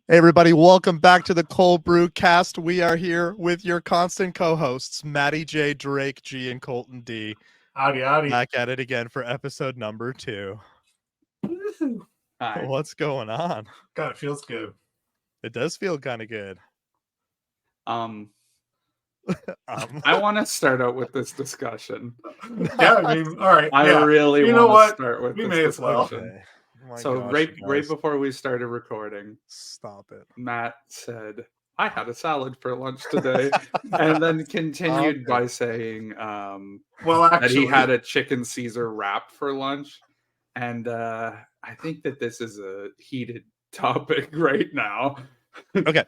Hey everybody, welcome back to the Cold Brew Cast. We are here with your constant co-hosts, Matty J, Drake G, and Colton D. Howdy. Back at it again for episode number 2. Hi. What's going on? God, it feels good. It does feel kind of good. I want to start out with this discussion. Yeah, I mean, all right. I yeah. really You know want what? to start with We this may as well. discussion. Okay. My So gosh, right you guys. before we started recording, Stop it. Matt said, "I had a salad for lunch today," and then continued Okay. by saying Well, that actually, he had a chicken Caesar wrap for lunch. And I think that this is a heated topic right now. Okay.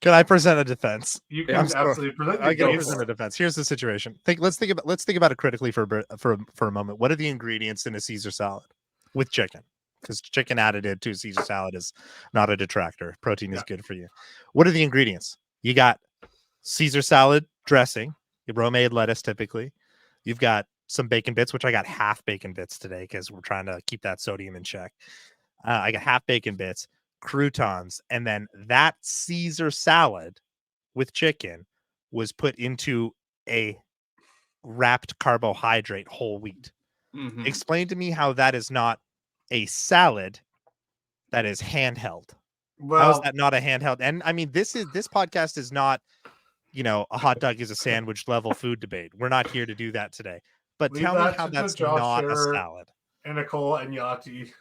Can I present a defense? you can I'm sorry. absolutely present. I can Go present for a it. defense. Here's the situation. Let's think about it critically for a moment. What are the ingredients in a Caesar salad with chicken? Because chicken added to Caesar salad is not a detractor. Protein is good for you. What are the ingredients? You got Caesar salad dressing, romaine lettuce typically. You've got some bacon bits, which I got half bacon bits today because we're trying to keep that sodium in check. I got half bacon bits, croutons, and then that Caesar salad with chicken was put into a wrapped carbohydrate whole wheat. Mhm. Explain to me how that is not a salad that is handheld. How is Well, that not a handheld? And I mean, this podcast is not, a hot dog is a sandwich level food debate. We're not here to do that today. But leave tell me that how to that's Josh not a Scherer salad. and Nicole and Yachty.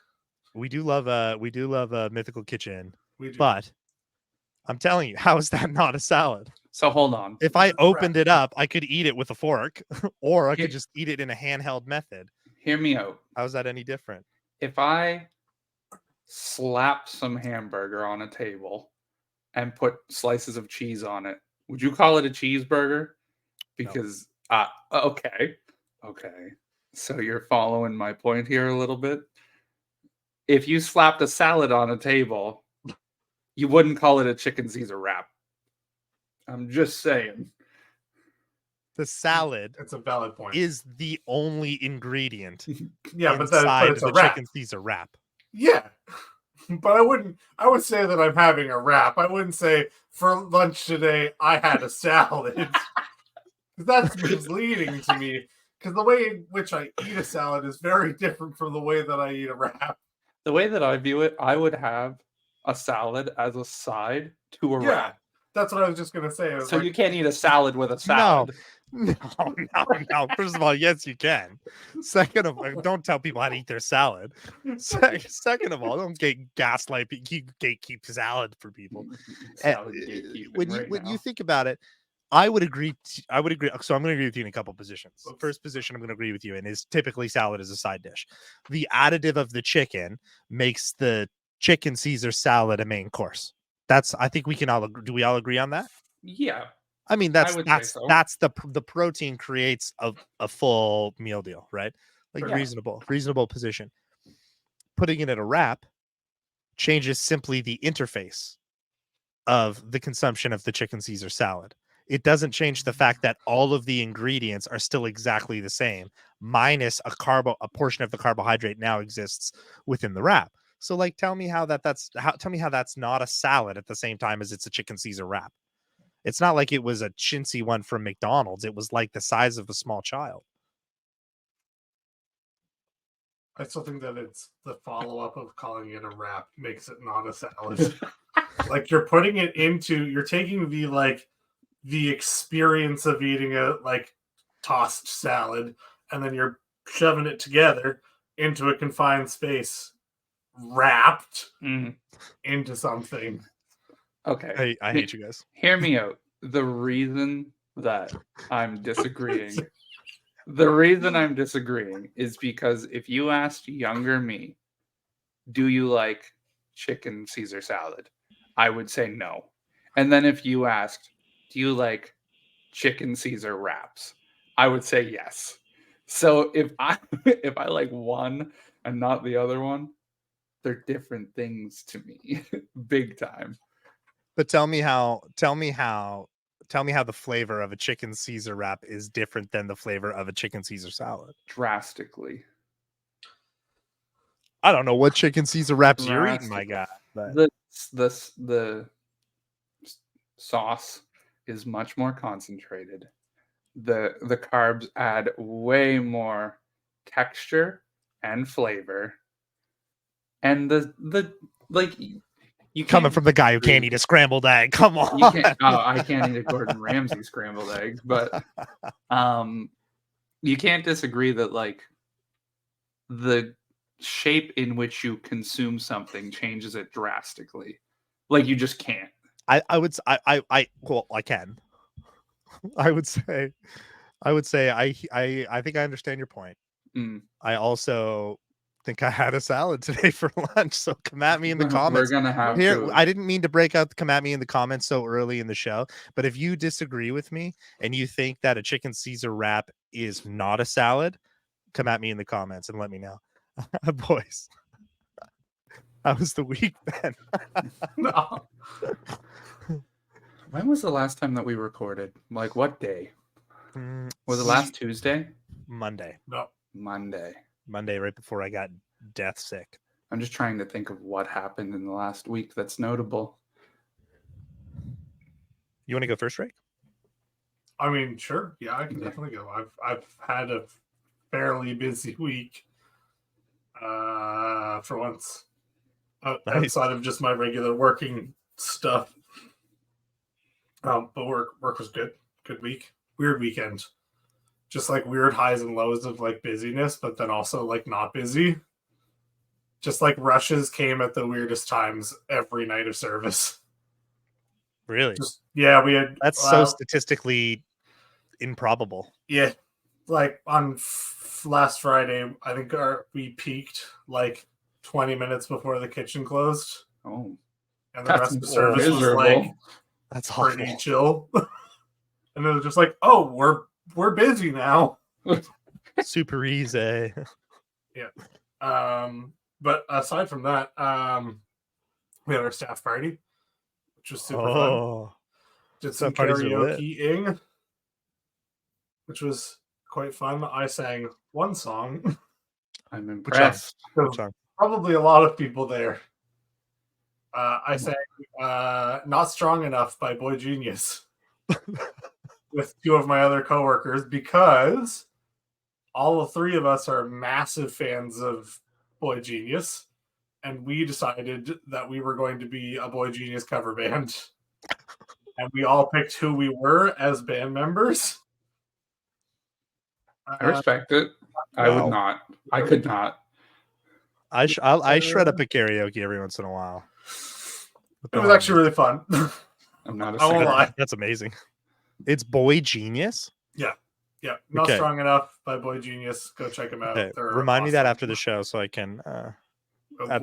We do love a Mythical Kitchen, We do. but I'm telling you, how is that not a salad? So hold on. If I It's a opened it up, I could eat it with a fork, or I Here- could just eat it in a handheld method. Hear me out. How's that any different? If I slap some hamburger on a table and put slices of cheese on it, would you call it a cheeseburger? Because okay. So you're following my point here a little bit. If you slapped a salad on a table, you wouldn't call it a chicken Caesar wrap. I'm just saying. The salad It's a valid point. is the only ingredient Yeah, but inside it's a the wrap. chicken Caesar wrap. Yeah. But I would say that I'm having a wrap. I wouldn't say for lunch today I had a salad. That's misleading to me. Because the way in which I eat a salad is very different from the way that I eat a wrap. The way that I view it, I would have a salad as a side to a Yeah. wrap. That's what I was just gonna say. I was So like, you can't eat a salad with a salad. No. First of all, yes, you can. Second of all, don't tell people how to eat their salad. Second of all, don't gaslight, gatekeep salad for people. Salad gatekeeping When right now. you think about it, I would agree. So I'm going to agree with you in a couple positions. Oops. First position I'm going to agree with you in is typically salad is a side dish. The additive of the chicken makes the chicken Caesar salad a main course. I think we can all do we all agree on that? Yeah. I mean, I would say so. that's the protein creates a full meal deal, right? Like Yeah. reasonable position. Putting it in a wrap changes simply the interface of the consumption of the chicken Caesar salad. It doesn't change the fact that all of the ingredients are still exactly the same, minus a portion of the carbohydrate now exists within the wrap. So, like, tell me how that's not a salad at the same time as it's a chicken Caesar wrap. It's not like it was a chintzy one from McDonald's. It was like the size of a small child. I still think that it's the follow-up of calling it a wrap makes it not a salad. Like you're taking the experience of eating a tossed salad and then you're shoving it together into a confined space, wrapped into something. Okay. I hate you guys. Hear me out. The reason that I'm disagreeing is because if you asked younger me, do you like chicken Caesar salad? I would say no. And then if you asked, do you like chicken Caesar wraps? I would say yes. So if I like one and not the other one, they're different things to me. Big time. But tell me how the flavor of a chicken Caesar wrap is different than the flavor of a chicken Caesar salad. Drastically. I don't know what chicken Caesar wraps you're eating, my guy. But The the sauce is much more concentrated. The carbs add way more texture and flavor, and the like you Coming can't from the guy who can't disagree. eat a scrambled egg. Come on. You can't. Oh, I can't eat a Gordon Ramsay scrambled egg, but you can't disagree that like the shape in which you consume something changes it drastically. Like you just can't. I would well, I can. I would say I think I understand your point. Mm. I also think I had a salad today for lunch. So come at me in the We're comments. gonna have Here, to. I didn't mean to come at me in the comments so early in the show, but if you disagree with me and you think that a chicken Caesar wrap is not a salad, come at me in the comments and let me know. Boys, how was the week then? No. When was the last time that we recorded? Like what day? Was it last Tuesday? Monday. No. Monday. Right before I got death sick. I'm just trying to think of what happened in the last week that's notable. You want to go first, Rick? I mean, sure. Yeah, I can definitely go. I've had a fairly busy week. For once. Nice. Outside of just my regular working stuff. But work was good. Good week. Weird weekend. Just like weird highs and lows of like busyness, but then also like not busy. Just like rushes came at the weirdest times every night of service. Really? Yeah, we had. That's so statistically improbable. Yeah, like on last Friday, I think we peaked like 20 minutes before the kitchen closed. Oh, and the rest of the service was like that's pretty awful. chill. And it was just like, oh, we're busy now. Super easy. Yeah. But aside from that, we had our staff party, which was super fun. Did some karaoke-ing, which was quite fun. I sang one song. I'm impressed. Probably a lot of people there. I sang Not Strong Enough by Boy Genius with two of my other coworkers because all three of us are massive fans of Boy Genius, and we decided that we were going to be a Boy Genius cover band. And we all picked who we were as band members. I respect it. I would not. I could not. I shred up a karaoke every once in a while. It was actually really fun. I'm not a I won't singer. lie. That's amazing. It's Boy Genius? Yeah. Not Strong Enough by Boy Genius. Go check them out. Okay. Remind me that after the show so I can add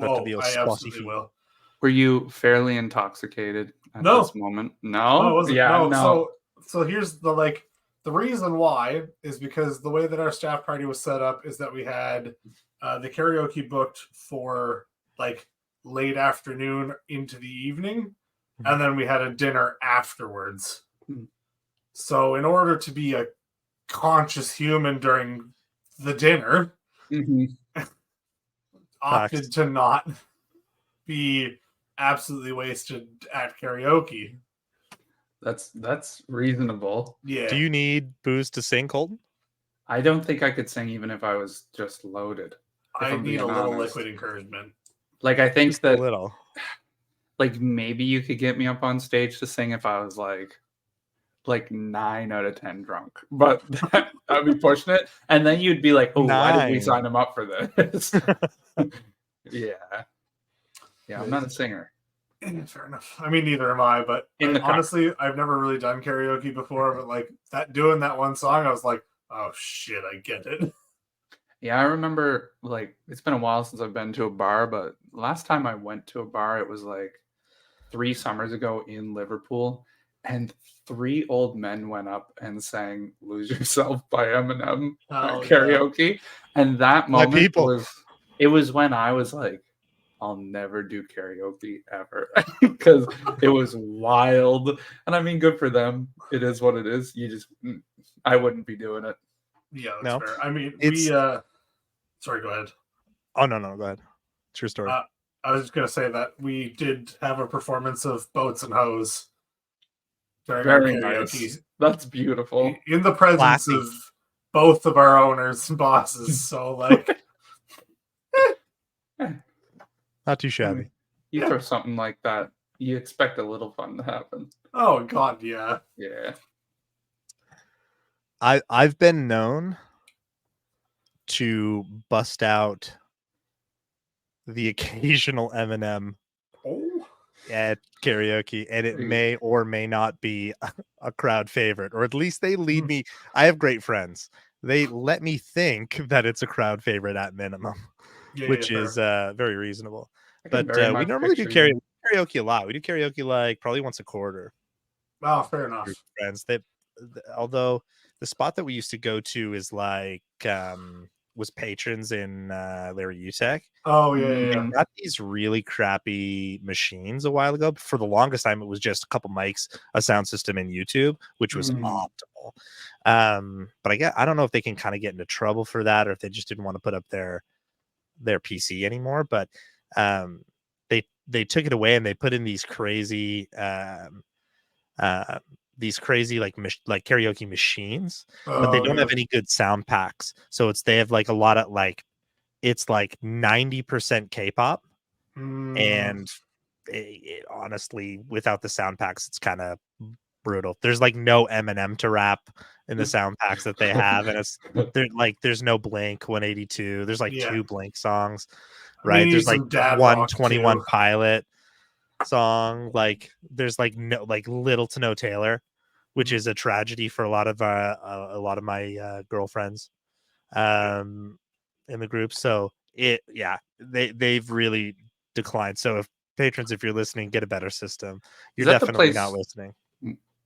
that to the I absolutely will. Were you fairly intoxicated at this moment? No. No. So here's the reason why is because the way that our staff party was set up is that we had the karaoke booked for like late afternoon into the evening, and then we had a dinner afterwards. So in order to be a conscious human during the dinner, opted to not be absolutely wasted at karaoke. That's reasonable. Yeah. Do you need booze to sing, Colton? I don't think I could sing even if I was just loaded. I need a little liquid encouragement. Like I think just that a little. Like maybe you could get me up on stage to sing if I was like 9 out of 10 drunk, but I'd be pushing it, and then you'd be like, "Oh, why did we sign him up for this?" Yeah, I'm not a singer. Fair enough. I mean, neither am I. But honestly, I've never really done karaoke before. But like doing that one song, I was like, "Oh shit, I get it." Yeah, I remember. Like, it's been a while since I've been to a bar, but last time I went to a bar, it was like 3 summers ago in Liverpool, and 3 old men went up and sang "Lose Yourself" by Eminem karaoke, and that moment was when I was like, I'll never do karaoke ever because it was wild. And I mean, good for them. It is what it is. I wouldn't be doing it. Yeah, that's fair. I mean, sorry, go ahead. Oh no, go ahead. It's your story. I was just gonna say that we did have a performance of Boats and Hose during our Very karaoke nice. That's beautiful. in the presence Classy. of both of our owners and bosses. So like, Not too shabby. You Yeah. throw something like that, you expect a little fun to happen. oh god, yeah. Yeah. I've been known to bust out the occasional Eminem Oh, at karaoke, and it Hey. may or may not be a crowd favorite, or at least they lead me. I have great friends. They let me think that it's a crowd favorite at minimum, yeah, which yeah, is very reasonable. I can But very we much normally do picture you. karaoke a lot. We do karaoke like probably once a quarter. Oh, fair enough. Group of friends. Although the spot that we used to go to is like was Patrons in Larry Utek. Oh yeah, yeah, yeah. Mm, Got these really crappy machines a while ago. But for the longest time, it was just a couple mics, a sound system, and YouTube, which was optimal. But I don't know if they can kind of get into trouble for that, or if they just didn't want to put up their PC anymore. But they took it away and they put in these crazy like karaoke machines, but they Oh, don't yeah. have any good sound packs. So they have like a lot of like it's like 90% K-pop, and honestly, without the sound packs, it's kind of brutal. There's like no Eminem to rap in the sound packs that they have, and there's no Blink 182. There's like Yeah. 2 Blink songs, I mean, right? you There's need like some dad one rock 21 too. Pilot song. Like there's like no like little to no Taylor, which is a tragedy for a lot of my girlfriends in the group. So they've really declined. So if you're listening, get a better system. You're that the definitely not place- listening.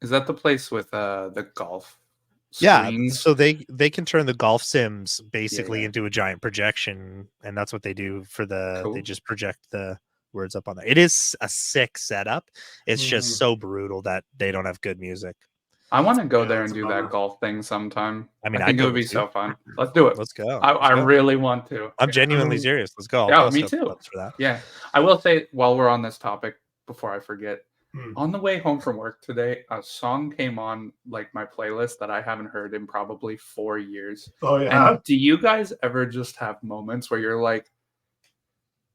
Is that the place with the golf Yeah, screens? so they can turn the golf sims basically Yeah. into a giant projection, and that's what they do for they Cool. just project the words up on there. It is a sick setup. It's just so brutal that they don't have good music. I want to go Yeah, there that's and a do bummer. that golf thing sometime. I mean, I I'd think it go would be with you. so fun. Let's do it. Let's go. I really want to. I'm Yeah. genuinely serious. Let's go. I'll Yeah, post me up too. clips for that. Yeah. I will say, while we're on this topic, before I forget, Hmm. on the way home from work today, a song came on like my playlist that I haven't heard in probably 4 years. Oh yeah. And do you guys ever just have moments where you're like,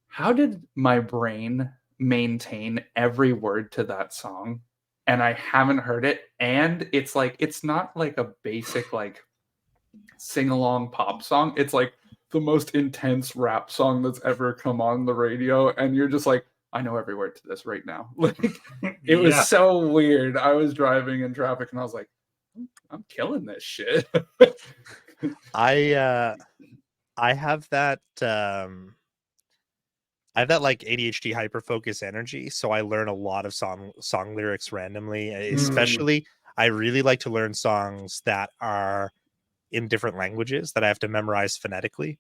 how did my brain maintain every word to that song? And I haven't heard it. And it's like, it's not like a basic, like, sing along pop song. It's like the most intense rap song that's ever come on the radio. And you're just like, I know every word to this right now. Like, it was Yeah. so weird. I was driving in traffic and I was like, I'm killing this shit. I have that like ADHD hyper focus energy, so I learn a lot of song lyrics randomly. Especially, I really like to learn songs that are in different languages that I have to memorize phonetically.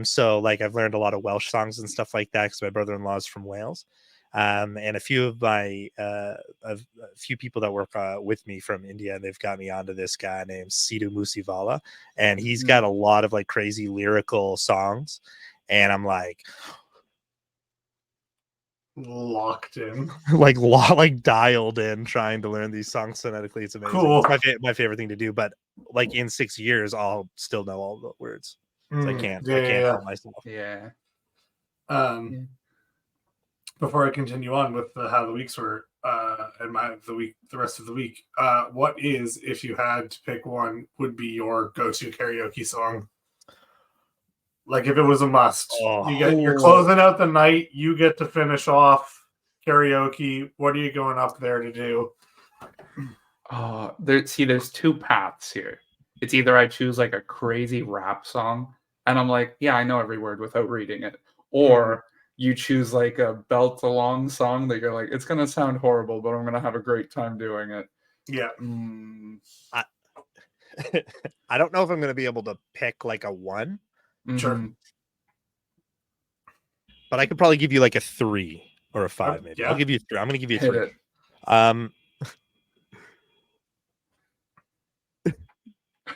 So like I've learned a lot of Welsh songs and stuff like that because my brother-in-law is from Wales. And a few of my a few people that work with me from India, and they've got me onto this guy named Sidhu Musivala, and he's got a lot of like crazy lyrical songs, and I'm like Locked in. like dialed in trying to learn these songs phonetically. It's amazing. Cool. It's my favorite thing to do. But like in 6 years, I'll still know all the words. So I can't help myself. Yeah. Before I continue on with how the weeks were and the rest of the week, what is, if you had to pick one, would be your go-to karaoke song? Like if it was a must, you're closing out the night, you get to finish off karaoke. What are you going up there to do? There's 2 paths here. It's either I choose like a crazy rap song and I'm like, yeah, I know every word without reading it, or you choose like a belt along song that you're like, it's gonna sound horrible, but I'm gonna have a great time doing it. Yeah. I don't know if I'm gonna be able to pick like a one. Sure. But I could probably give you like a 3 or a 5, maybe. Yeah. I'll give you 3. I'm gonna give you a Hit 3.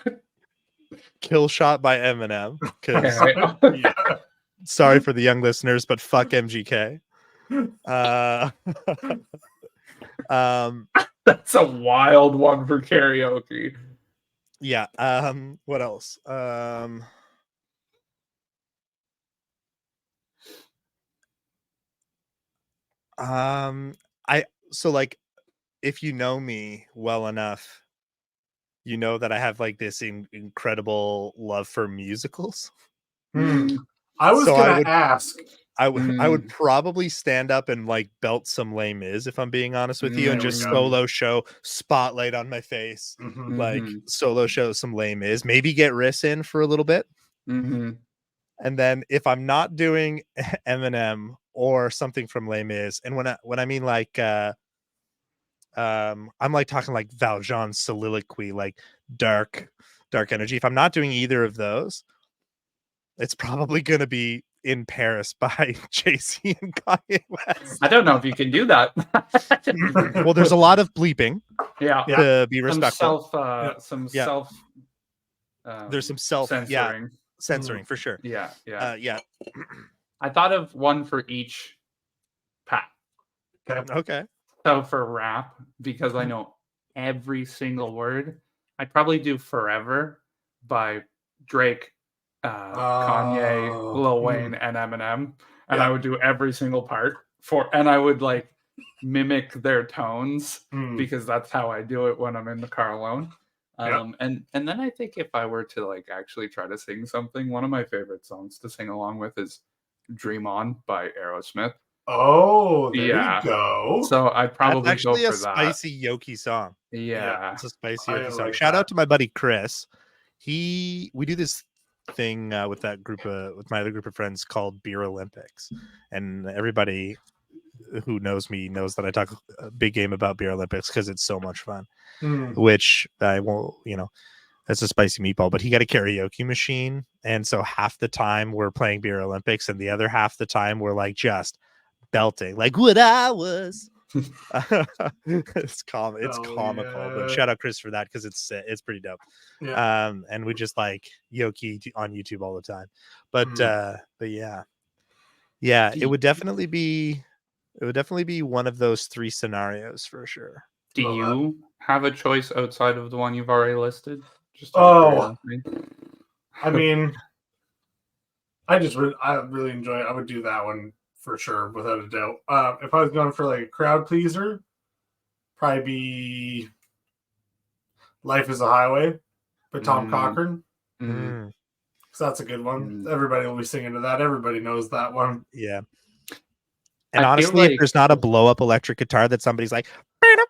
it. Kill Shot by Eminem. Because Yeah. sorry for the young listeners, but fuck MGK. That's a wild one for karaoke. Yeah. What else? I so like if you know me well enough, you know that I have like this incredible love for musicals. Mm, I was So I gonna would ask. I would probably stand up and like belt some Les Mis if I'm being honest with you, and There we just go. solo show Spotlight on my face, Mhm. like solo show some Les Mis, maybe get Riss in for a little bit, mm-hmm. and then if I'm not doing Eminem or something from Les Mis, and when I mean like I'm like talking like Valjean's soliloquy, like dark energy. If I'm not doing either of those, it's probably gonna be In Paris by Jay-Z and Kanye West. I don't know if you can do that. Well, there's a lot of bleeping Yeah. to be Some respectful. Yeah. There's some censoring. censoring for sure. Yeah. Yeah. I thought of one for each pack. Okay. So for rap, because I know every single word, I'd probably do Forever by Drake, Kanye, Lil Wayne, and Eminem. And I would do every single part and I would like mimic their tones because that's how I do it when I'm in the car alone. And then I think if I were to like actually try to sing something, one of my favorite songs to sing along with is Dream On by Aerosmith. Oh, there you go. So I'd probably That's actually go a for that. spicy Yoki song. Yeah. It's a spicy I Yoki song. like Shout that. out to my buddy Chris. We do this thing with that group with my other group of friends called Beer Olympics, and everybody who knows me knows that I talk a big game about Beer Olympics because it's so much fun. Which I won't, that's a spicy meatball, but he got a karaoke machine, and so half the time we're playing Beer Olympics, and the other half the time we're like just belting, like what I was. It's comical, but shout out Chris for that because it's pretty dope. And we just like Yoki on YouTube all the time, but yeah, it would definitely be one of those three scenarios for sure. Do you have a choice outside of the one you've already listed? Just I mean, I really enjoy it. I would do that one for sure, without a doubt. If I was going for like a crowd pleaser, probably be "Life Is a Highway" by Tom Cochran. So that's a good one. Everybody will be singing to that. Everybody knows that one. Yeah. And honestly, if there's not a blow up electric guitar that somebody's like, I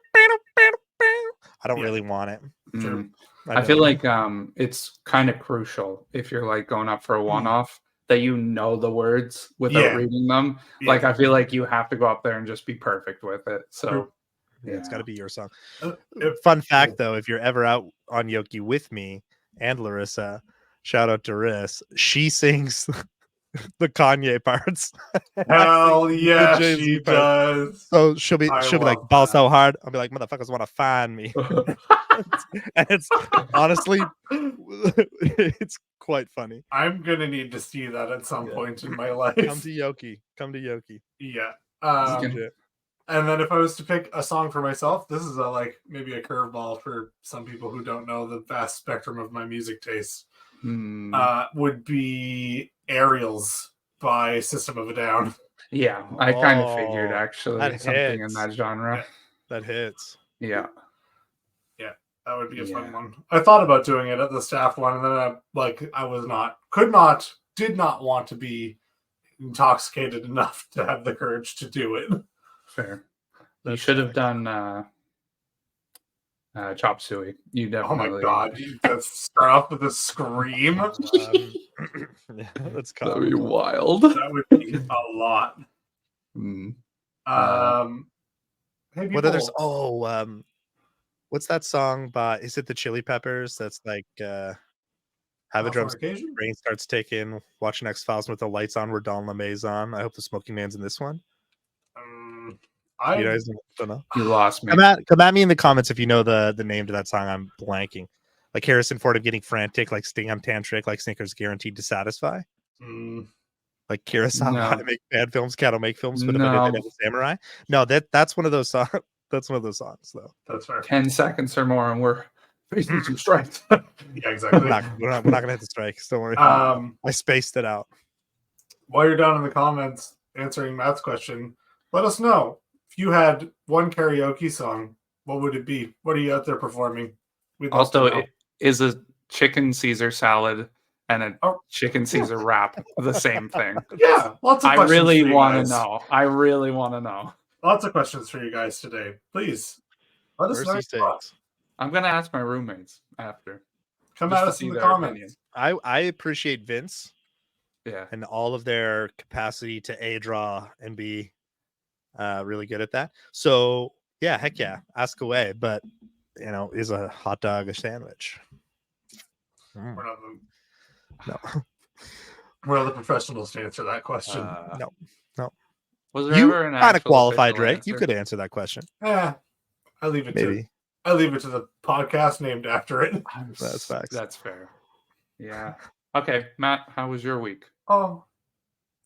don't really want it. Sure. I feel like it's kind of crucial if you're like going up for a one-off that you know the words without reading them. Like I feel like you have to go up there and just be perfect with it. So it's got to be your song. Fun fact though, if you're ever out on Yoki with me and Larissa, shout out to Riss, she sings the Kanye parts. Hell yeah, she does. So she'll be like, ball so hard. I'll be like, motherfuckers want to find me. And it's honestly, it's quite funny. I'm gonna need to see that at some point in my life. Come to Yoki. Yeah. And then if I was to pick a song for myself, this is maybe a curveball for some people who don't know the vast spectrum of my music tastes. Would be Aerials by System of a Down. Yeah, I kind of figured actually something in that genre. Yeah, that hits. Yeah. That would be a fun one. I thought about doing it at the staff one, and then did not want to be intoxicated enough to have the courage to do it. Fair. You should have done Chop Suey. You definitely. Oh my god! Let's start off with a scream. That's that'd be wild. That would be a lot. Hey, what others? What's that song by? Is it the Chili Peppers? That's like have a drum. Rain starts taking. Watching X-Files with the lights on. We're Don LeMay's on. I hope the Smoking Man's in this one. You guys don't know. You lost me. Come at me in the comments if you know the name to that song. I'm blanking. Like Harrison Ford, I'm getting frantic. Like Sting, I'm tantric. Like Snickers, guaranteed to satisfy. Like Kurosawa No. make bad films, Cat will make films, but if I did No. it as a samurai, no, that's one of those songs. That's one of those songs, though. That's fair. 10 seconds or more, and we're facing some strikes. Yeah, We're exactly. not gonna hit the strikes. Don't worry. I spaced it out. While you're down in the comments answering Matt's question, let us know if you had one karaoke song. What would it be? What are you out there performing? We'd love to Also, know. is a chicken Caesar salad and a Oh, chicken Caesar wrap the same thing? Yeah, lots of I questions. really for you want to guys. know. I really want to know. Lots of questions for you guys today. Please let us know. Mercy your thoughts. sakes. I'm gonna ask my roommates after. Come just at to us see in the their comments. opinion. I appreciate Vince Yeah. and all of their capacity to A, draw and be really good at that. So yeah, heck yeah, ask away. But is a hot dog a sandwich? We're not No. we're not the professionals to answer that question. No. Was there You ever an kind of actual qualified, official Drake. answer? You could answer that question. I leave it Maybe. to the podcast named after it. That's facts. That's fair. Yeah. Okay, Matt, how was your week? Oh,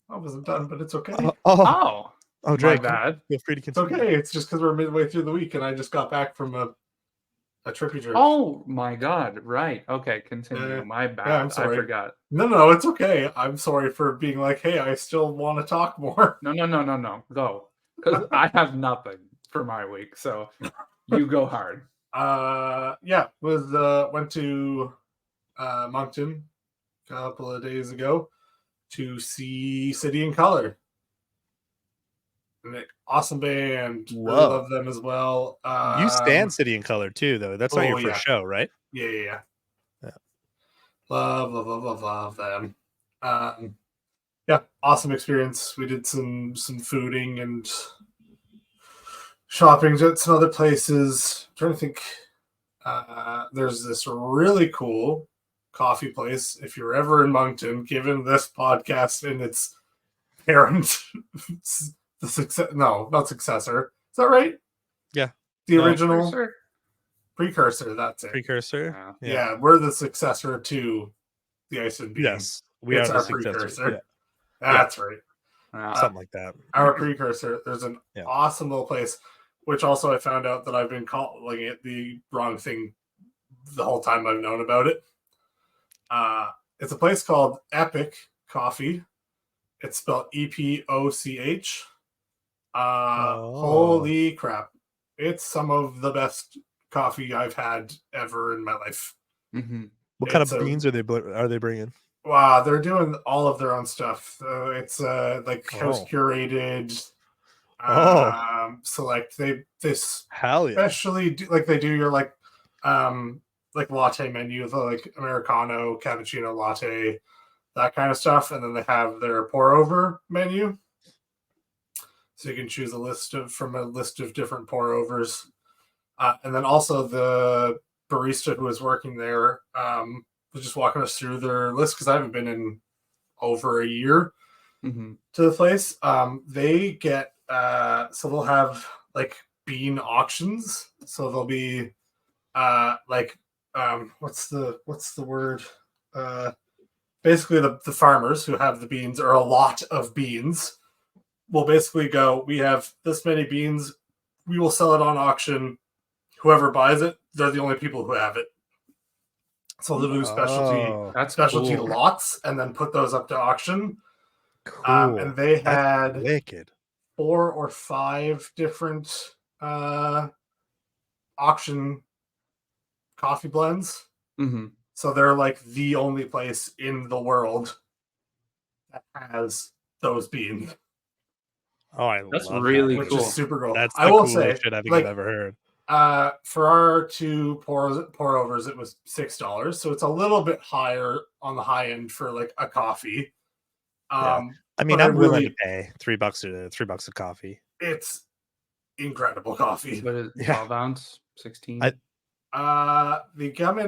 I wasn't done, but it's okay. Oh, my Drake, bad. feel free to It's continue. okay. It's just because we're midway through the week and I just got back from a trippy trip. Oh my God! Right. Okay, continue. Yeah. My bad. Yeah, I'm sorry. I forgot. No, it's okay. I'm sorry for being like, hey, I still want to talk more. No. Go, because I have nothing for my week. So you go hard. Went to Moncton a couple of days ago to see City in Color. An awesome band. Whoa. Really love them as well. You stand City in Color too, though. That's not your first show, right? Yeah. Love them. Awesome experience. We did some fooding and shopping at some other places. I'm trying to think. There's this really cool coffee place. If you're ever in Moncton, given this podcast and its parent, not successor. Is that right? Yeah. The original Precursor. That's it. Precursor. Yeah, we're the successor to the Ice and Bean. Yes, we It's are our the successor. precursor. Yeah. That's right. Something like that. Our precursor. There's an awesome little place, which also I found out that I've been calling it the wrong thing the whole time I've known about it. It's a place called Epic Coffee. It's spelled EPOCH. Holy crap. It's some of the best coffee I've had ever in my life. Mm-hmm. What kind of beans are they bringing? Wow, they're doing all of their own stuff. It's house curated. So like they hell yeah, especially they do your like latte menu, the like Americano, cappuccino, latte, that kind of stuff, and then they have their pour over menu. So you can choose from a list of different pour overs. And then also the barista who was working there was just walking us through their list because I haven't been in over a year to the place. They get so they'll have like bean auctions. So there'll be what's the word? Basically the farmers who have the beans or a lot of beans will basically go, we have this many beans, we will sell it on auction. Whoever buys it, they're the only people who have it. So they'll do specialty lots and then put those up to auction. Cool. And they had wicked 4 or 5 different auction coffee blends. Mm-hmm. So they're like the only place in the world that has those beans. Oh, that's really cool. Which is super cool. That's I will coolest say, shit I think I've ever heard. For our 2 pour overs, it was $6, so it's a little bit higher on the high end for like a coffee. I mean, I'm willing to pay $3 a coffee. It's incredible coffee. But it's 12 ounce, 16. The gum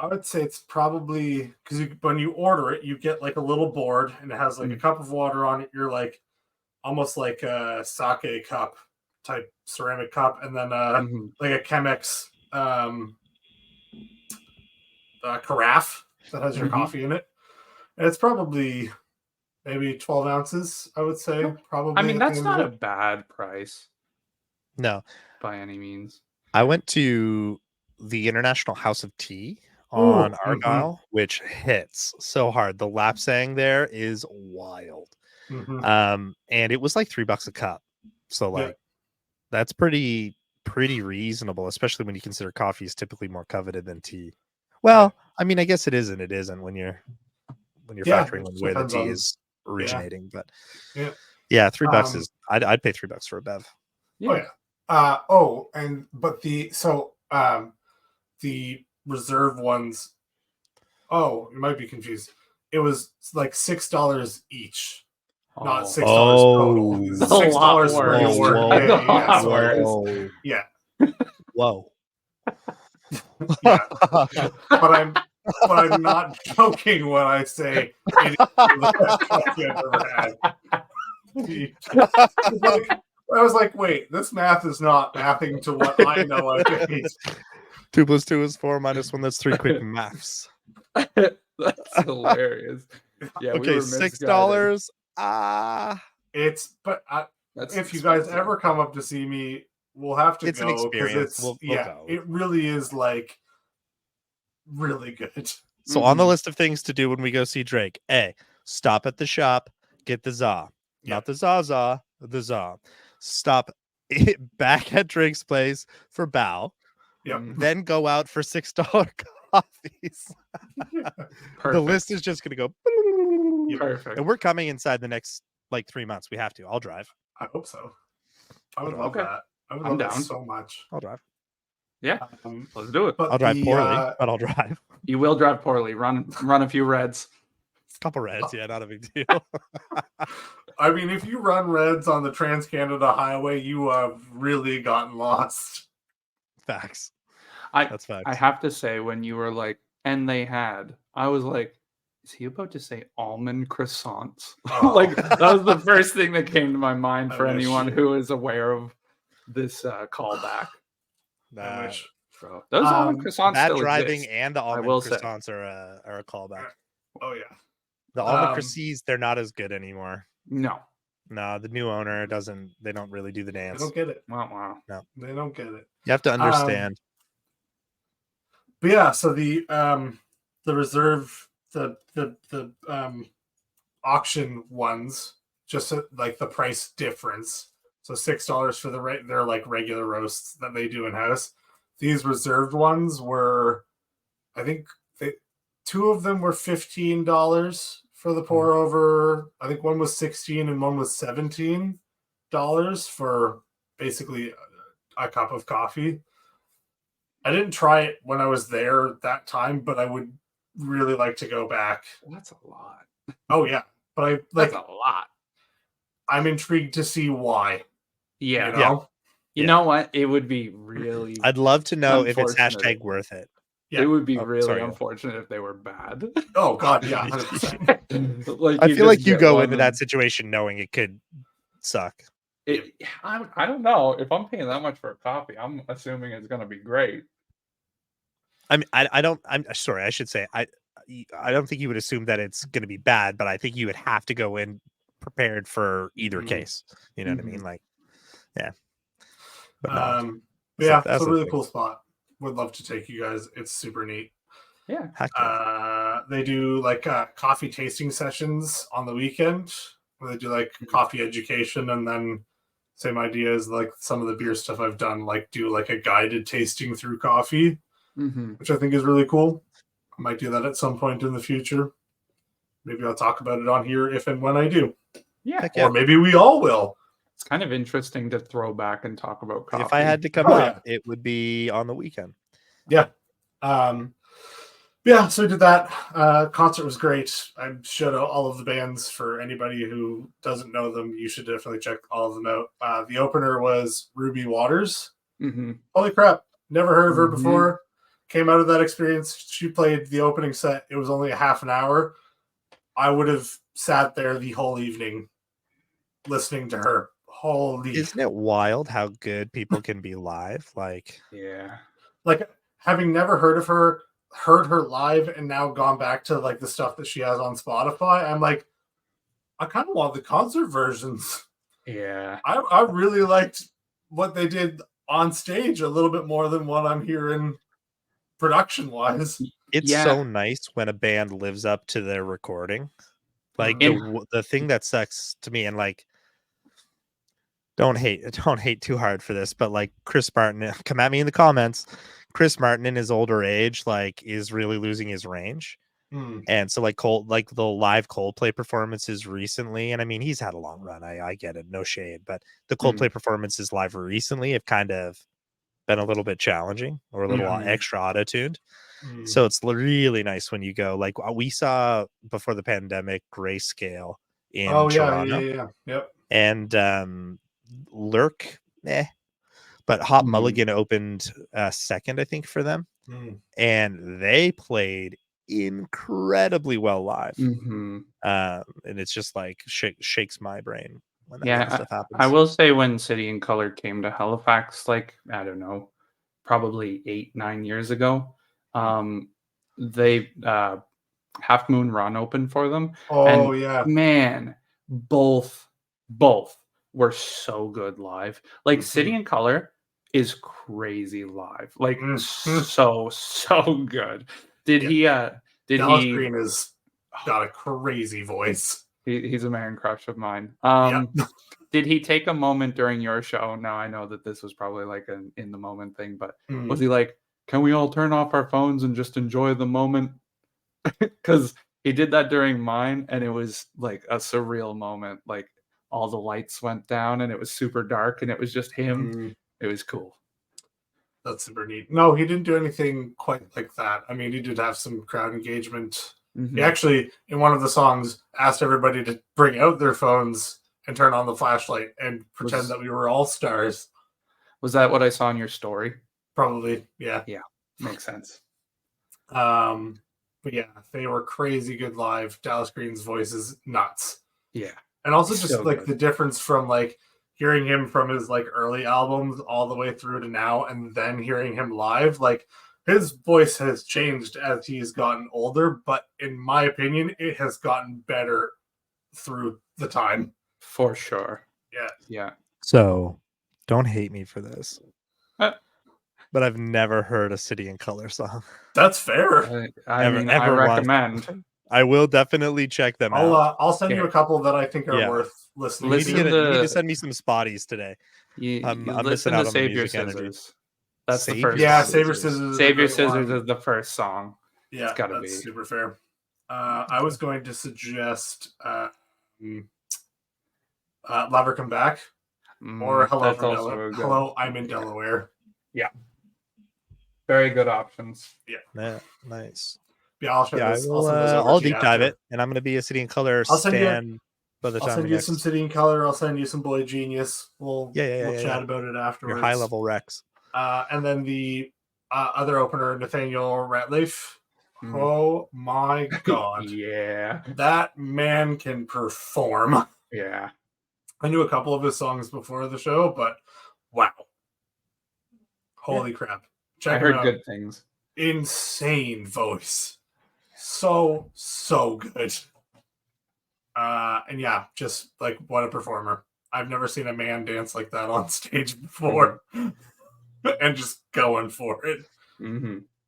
I would say it's probably because when you order it, you get like a little board and it has like a cup of water on it. You're like almost like a sake cup type ceramic cup, and then like a Chemex carafe that has your coffee in it. It's probably maybe 12 ounces, I would say. Probably. I mean, at the that's end of not a it. bad price No, by any means. I went to the International House of Tea Ooh, on Argyle, which hits so hard. The lapsang there is wild. And it was like $3 a cup. So like that's pretty reasonable, especially when you consider coffee is typically more coveted than tea. Well, I mean, I guess it is and it isn't when you're factoring it in just where the depends tea on is originating. But yeah. yeah, $3 is I'd pay $3 for a bev. Yeah. But the reserve ones. Oh, you might be confused. It was like $6 each, not $6 total. Oh. It's a lot $6 for worse. your That's a lot so worse. yeah, Whoa. yeah. But I'm not joking when I say it is the best coffee I've ever had. I was like, wait, this math is not mathing to what I know I paid. 2 + 2 is 4 minus 1. That's 3 quick maths. That's hilarious. Yeah, we Okay, were misguided. $6. That's If you guys expensive. ever come up to see me, we'll have to It's an go because experience. it's We'll go. it really is like really good. So on the list of things to do when we go see Drake, A, stop at the shop, get the za. Not the Zaza, the za. Stop back at Drake's place for Bao. Yep. Then go out for $6 coffees. The list is just gonna go. Perfect. And we're coming inside the next like 3 months. We have to. I'll drive. I hope so. I would love that. I would love that so much. I'll drive. Yeah, let's do it. But I'll drive poorly, but I'll drive. You will drive poorly. Run a few reds. Couple reds, yeah, not a big deal. I mean, if you run reds on the Trans-Canada Highway, you have really gotten lost. Facts. That's facts. I have to say, when you were like, and they had, I was like, is he about to say almond croissants? Like, that was the first thing that came to my mind for anyone who is aware of this callback. Bro. Those almond croissants bad still driving exist, and the almond croissants are a callback. Oh yeah, the almond croissants, they're not as good anymore. No, the new owner they don't really do the dance. They don't get it. Wow. No, they don't get it. You have to understand. But yeah, so the reserve, the auction ones, just like the price difference. So $6 for they're like regular roasts that they do in house. These reserved ones were, I think, 2 of them were $15 for the pour over. I think one was $16 and one was $17 for basically a cup of coffee. I didn't try it when I was there that time, but I would really like to go back. That's a lot. Oh yeah, but that's a lot. I'm intrigued to see why. Yeah. You know what? It would be really. I'd love to know if it's # worth it. Yeah. It would be really unfortunate if they were bad. Oh God, yeah, 100%. Like I feel like you go into that situation knowing it could suck. I don't know if I'm paying that much for a coffee. I'm assuming it's going to be great. I mean, I'm sorry. I should say I don't think you would assume that it's going to be bad, but I think you would have to go in prepared for either case. You know what I mean? Like, yeah. But no. Yeah, it's a really cool spot. Would love to take you guys. It's super neat. Yeah. They do like coffee tasting sessions on the weekend where they do like coffee education, and then same idea as like some of the beer stuff I've done, like do like a guided tasting through coffee, which I think is really cool. I might do that at some point in the future. Maybe I'll talk about it on here if and when I do. Yeah. Or maybe we all will. It's kind of interesting to throw back and talk about coffee. If I had to come up, it would be on the weekend. Yeah. Yeah, so we did that. Concert was great. I showed out all of the bands. For anybody who doesn't know them, you should definitely check all of them out. The opener was Ruby Waters. Holy crap. Never heard of her before. Came out of that experience. She played the opening set. It was only a half an hour. I would have sat there the whole evening listening to her. Isn't it wild how good people can be live? Like, yeah. Like, having never heard of her, heard her live and now gone back to like the stuff that she has on Spotify, I'm like, I kind of want the concert versions. Yeah. I really liked what they did on stage a little bit more than what I'm hearing production wise. It's Yeah. so nice when a band lives up to their recording. Like Mhm. the thing that sucks to me, and like don't hate too hard for this, but like Chris Martin, come at me in the comments. Chris Martin in his older age, like, is really losing his range. Mm. And so like the live Coldplay performances recently, and I mean he's had a long run. I get it, no shade, but the Coldplay performances live recently have kind of been a little bit challenging or a little Mhm. extra auto-tuned. Mm. So it's really nice when you go, like we saw before the pandemic, Grayscale in Oh yeah, Toronto, yep. and Lurk, but Hot Mm. Mulligan opened second, I think, for them, Mm. and they played incredibly well live. Mm-hmm. And it's just like shakes my brain when that kind of Yeah, stuff happens. I will say when City and Color came to Halifax, like, I don't know, probably 8-9 years ago, they Half Moon Run opened for them. Oh And yeah. man, both were so good live. Like City and Color is crazy live. Like so good. Did Yeah. he Dallas Green has got a crazy voice. he's a man crush of mine. Yep. Did he take a moment during your show? Now I know that this was probably like an in the moment thing, but was he like, can we all turn off our phones and just enjoy the moment? Because he did that during mine, and it was like a surreal moment. Like all the lights went down, and it was super dark, and it was just him. It was cool. That's super neat. No, he didn't do anything quite like that. I mean, he did have some crowd engagement. He actually, in one of the songs, asked everybody to bring out their phones and turn on the flashlight and pretend that we were all stars. Was that what I saw in your story? Probably, yeah. Yeah, makes sense. But yeah, they were crazy good live. Dallas Green's voice is nuts. Yeah. And also He's just so like good. the difference from like hearing him from his like early albums all the way through to now, and then hearing him live, like his voice has changed as he's gotten older, but in my opinion, it has gotten better through the time. For sure. Yeah. Yeah. So don't hate me for this, Uh, but I've never heard a City and Color song. That's fair. I Ever- mean, ever I once. recommend. I will definitely check them out. I'll send you a couple that I think are Yeah. worth listening You Listen need, to. to, you need to- to send me some spotties today. I'm listen missing to out on the Save Your music energy. Scissors. That's Save the Your first. Yeah, song. Save Your Scissors. Save Your is a great Scissors one. is the first song. Yeah, It's gotta that's be. super fair. I was going to suggest Lover Come Back or Hello That's from also Delaware. a good. Hello, I'm in Delaware. Yeah. Very good options. Yeah, nice. Yeah, I'll show Yeah, those. I'll send those over I'll to you deep dive after. it, and I'm going to be a City and Color I'll send you- stan by the I'll time send we you next. some City in Color. I'll send you some Boy Genius. We'll chat yeah. about it afterwards. Your high level Rex. And then the other opener, Nathaniel Ratliff. Oh my god. Yeah. That man can perform. Yeah. I knew a couple of his songs before the show, but wow. Holy crap. Check I him heard out. good things. Insane voice. So good. And yeah, just like what a performer. I've never seen a man dance like that on stage before. And just going for it.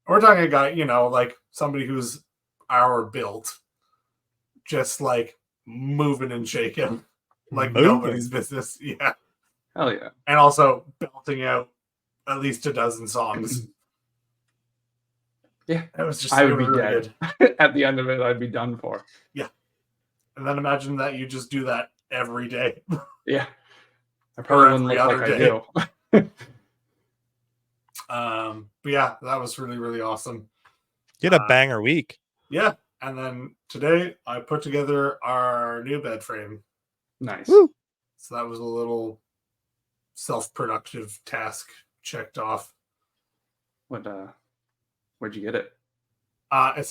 We're talking a guy, like somebody who's our built, just like moving and shaking like nobody's business. Yeah. Hell yeah. And also belting out at least a dozen songs. Yeah. It was just I would be really dead. good. At the end of it, I'd be done for. Yeah. And then imagine that you just do that every day. Yeah. I probably wouldn't every look like other I day. do. But yeah, that was really, really awesome. You had a banger week. Yeah. And then today I put together our new bed frame. Nice. Woo. So that was a little self-productive task checked off. Where'd you get it? I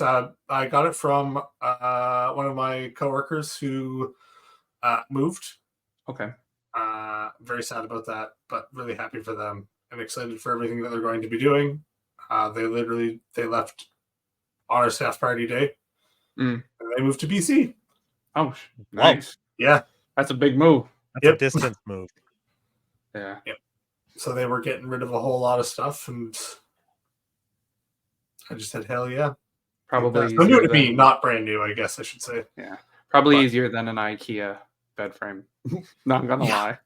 got it from one of my coworkers who moved. Okay. Very sad about that, but really happy for them and excited for everything that they're going to be doing. They left on our staff party day. Mm. And they moved to BC. Oh, nice. Yeah. That's a big move. That's a distance move. Yeah. Yep. So they were getting rid of a whole lot of stuff, and I just said, hell yeah. Probably so new easier to me, than, not brand new, I guess I should say. yeah. Probably But- easier than an IKEA bed frame. Not gonna lie.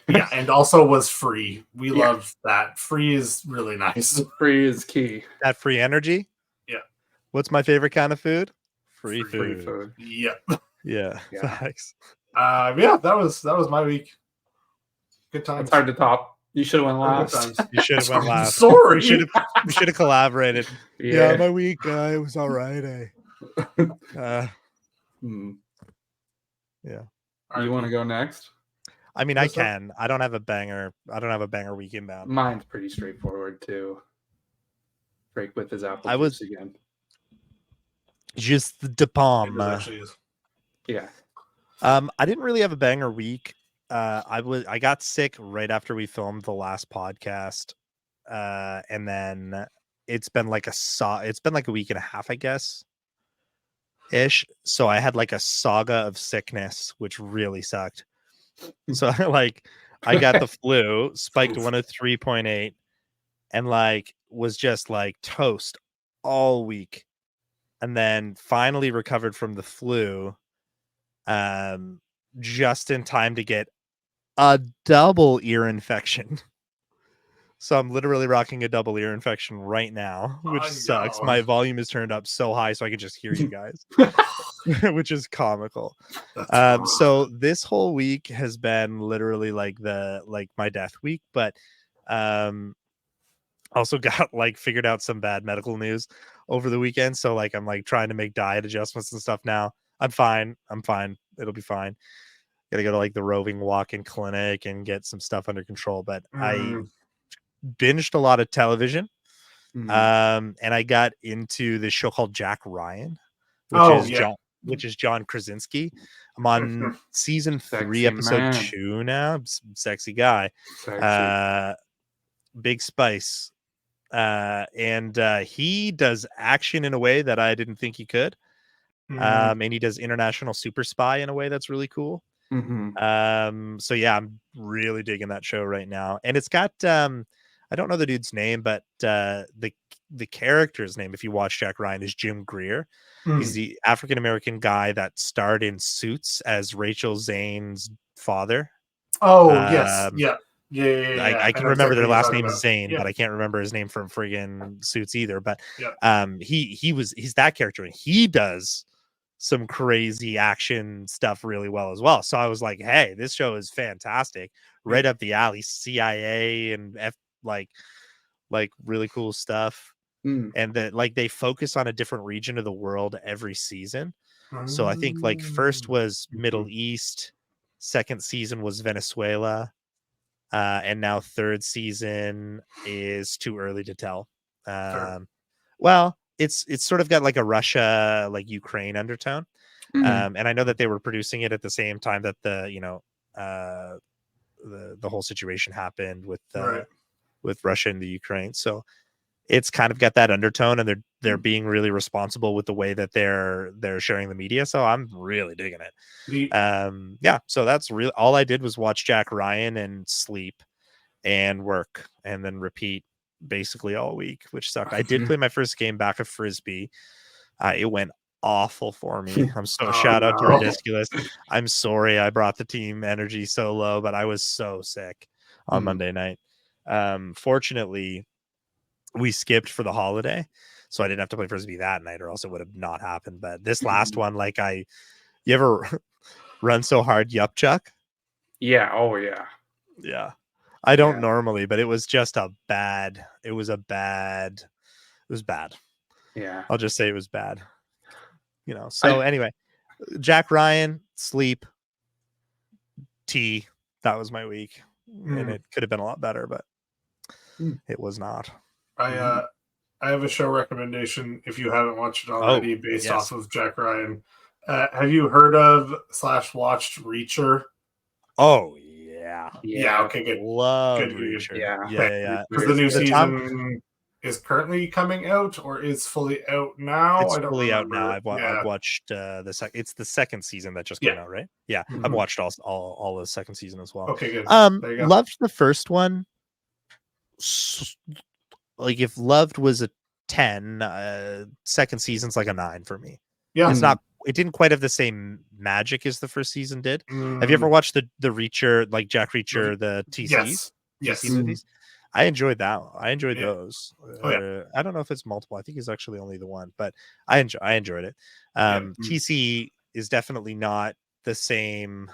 Yeah, and also was free. We Yeah. loved that. Free is really nice. Free is key. That free energy. Yeah. What's my favorite kind of food? Free Free food. food. Yeah. Yeah. Yeah. Facts. Yeah, that was my week. Good times. It's hard to top. You should have went Good last. times. You should have went last. Sorry. We should have collaborated. Yeah. my week it was all right. Hmm. Yeah. You want to go next? I mean, I What's up? can. I don't have a banger week inbound. Mine's pretty straightforward too. Break with his apple I was- juice again. Just the It palm. actually is. Yeah. I didn't really have a banger week. I got sick right after we filmed the last podcast. And then it's been like a week and a half, I guess. Ish. So I had like a saga of sickness, which really sucked. So I got the flu, spiked Oof. 103.8, and was just toast all week. And then finally recovered from the flu. Just in time to get a double ear infection. So I'm literally rocking a double ear infection right now, which Oh, sucks. no. My volume is turned up so high so I can just hear you guys, which is comical. That's rough. So this whole week has been literally my death week, but also got figured out some bad medical news over the weekend. So I'm trying to make diet adjustments and stuff now. I'm fine. It'll be fine. Gotta go to the roving walk-in clinic and get some stuff under control. But I binged a lot of television. Mhm. And I got into this show called Jack Ryan, which is John Krasinski. I'm on season 3, Sexy episode man. 2 now. Sexy guy. Sexy. Big spice. And he does action in a way that I didn't think he could. And he does international super spy in a way that's really cool. Mhm. So yeah, I'm really digging that show right now. And it's got I don't know the dude's name, but the character's name, if you watch Jack Ryan, is Jim Greer. He's the African-American guy that starred in Suits as Rachel Zane's father. Yes. Yeah. I can know remember their exactly what last you're name talking is Zane, about. but I can't remember his name from friggin' Suits either. But Yeah. he's that character, and he does some crazy action stuff really well as well. So I was like, hey, this show is fantastic, right up the alley. CIA and really cool stuff. And that they focus on a different region of the world every season. So I think first was Middle East, second season was Venezuela, and now third season is too early to tell. Sure. Well, it's sort of got a Russia, Ukraine undertone. Mhm. And I know that they were producing it at the same time that the whole situation happened with Right. with Russia and the Ukraine. So it's kind of got that undertone, and they're being really responsible with the way that they're sharing the media. So I'm really digging it. Yeah, so that's really all I did was watch Jack Ryan and sleep and work and then repeat basically all week, which sucked. I did play my first game back of Frisbee. It went awful for me. I'm so shout out to no. Ridiculous. I'm sorry I brought the team energy so low, but I was so sick on Monday night. Fortunately, we skipped for the holiday, so I didn't have to play Frisbee that night, or else it would have not happened. But this last one, you ever run so hard, yup chuck? Yeah. Oh yeah. Yeah. I don't Yeah. normally, but it was just bad. It was bad. Yeah. I'll just say it was bad. So anyway, Jack Ryan, sleep, tea. That was my week. And it could have been a lot better, but it was not. I have a show recommendation if you haven't watched it already, based off of Jack Ryan. Have you heard of / watched Reacher? Oh yeah. Yeah. Okay. Good. Love Good. Reacher. Yeah. Yeah. Because the new season is currently coming out or is fully out now. It's I don't fully out remember. now. I've Yeah. watched it's the second season that just came Yeah. out, right? Yeah, I've Mhm. watched all the second season as well. Okay, good. There you go. Loved the first one. Like if loved was a 10, second season's like a 9 for me. Yeah. It's not. It didn't quite have the same magic as the first season did. Have you ever Mm, watched the Reacher, like Jack Reacher, the yes. Yes. TC movies? I enjoyed that. I enjoyed Yeah. those. Oh, yeah. I don't know if it's multiple. I think it's actually only the one, but I enjoyed it. Yeah. TC is definitely not the same.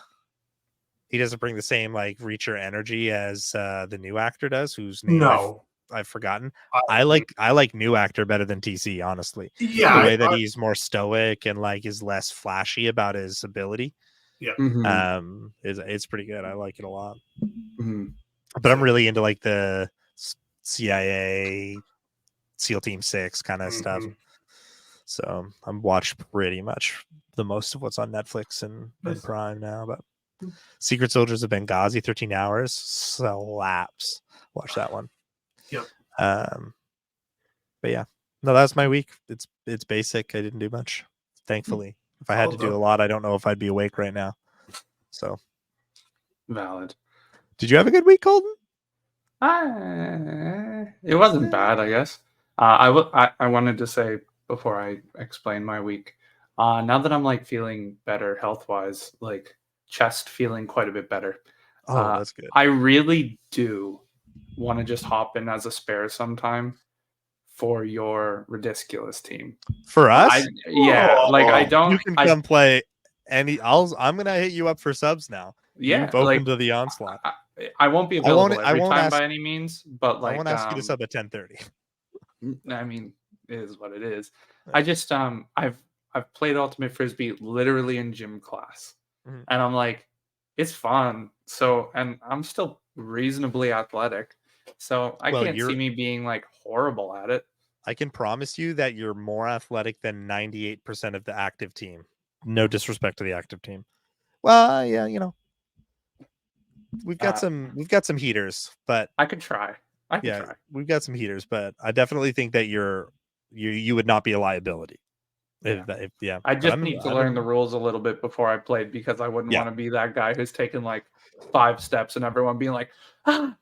He doesn't bring the same like Reacher energy as the new actor does, whose name No. I've forgotten. I like new actor better than TC, honestly. Yeah. The way that he's more stoic and like is less flashy about his ability. Yeah. It's pretty good. I like it a lot. Mhm. But I'm really into like the CIA, SEAL Team 6 kind of stuff. Mhm. So I'm watched pretty much the most of what's on Netflix and Nice. Prime now. But Secret Soldiers of Benghazi, 13 hours, slaps. Watch that one. Yep. But yeah, no, that's my week. It's basic. I didn't do much, thankfully. If I had to do a lot, I don't know if I'd be awake right now. So Valid. did you have a good week, Colton? It wasn't bad, I guess. I wanted to say before I explain my week, now that I'm like feeling better health wise, like chest feeling quite a bit better. Oh, that's good. I really do want to just hop in as a spare sometime for your ridiculous team. For us? Like I don't. You can come play any. I'm gonna hit you up for subs now. Yeah, You've opened to the onslaught. I won't be available every time ask, by any means, but like I won't ask you to sub at 10:30. I mean, it is what it is. I just I've played Ultimate Frisbee literally in gym class, and I'm like, it's fun. So, and I'm still reasonably athletic, so I can't see me being like horrible at it. I can promise you that you're more athletic than 98% of the active team. No disrespect to the active team. Well, yeah, you know, we've got some heaters, but I could try. Try. We've got some heaters, but I definitely think that you would not be a liability. Yeah. I just need to learn the rules a little bit before I played because I wouldn't want to be that guy who's taken like 5 steps and everyone being like, ah!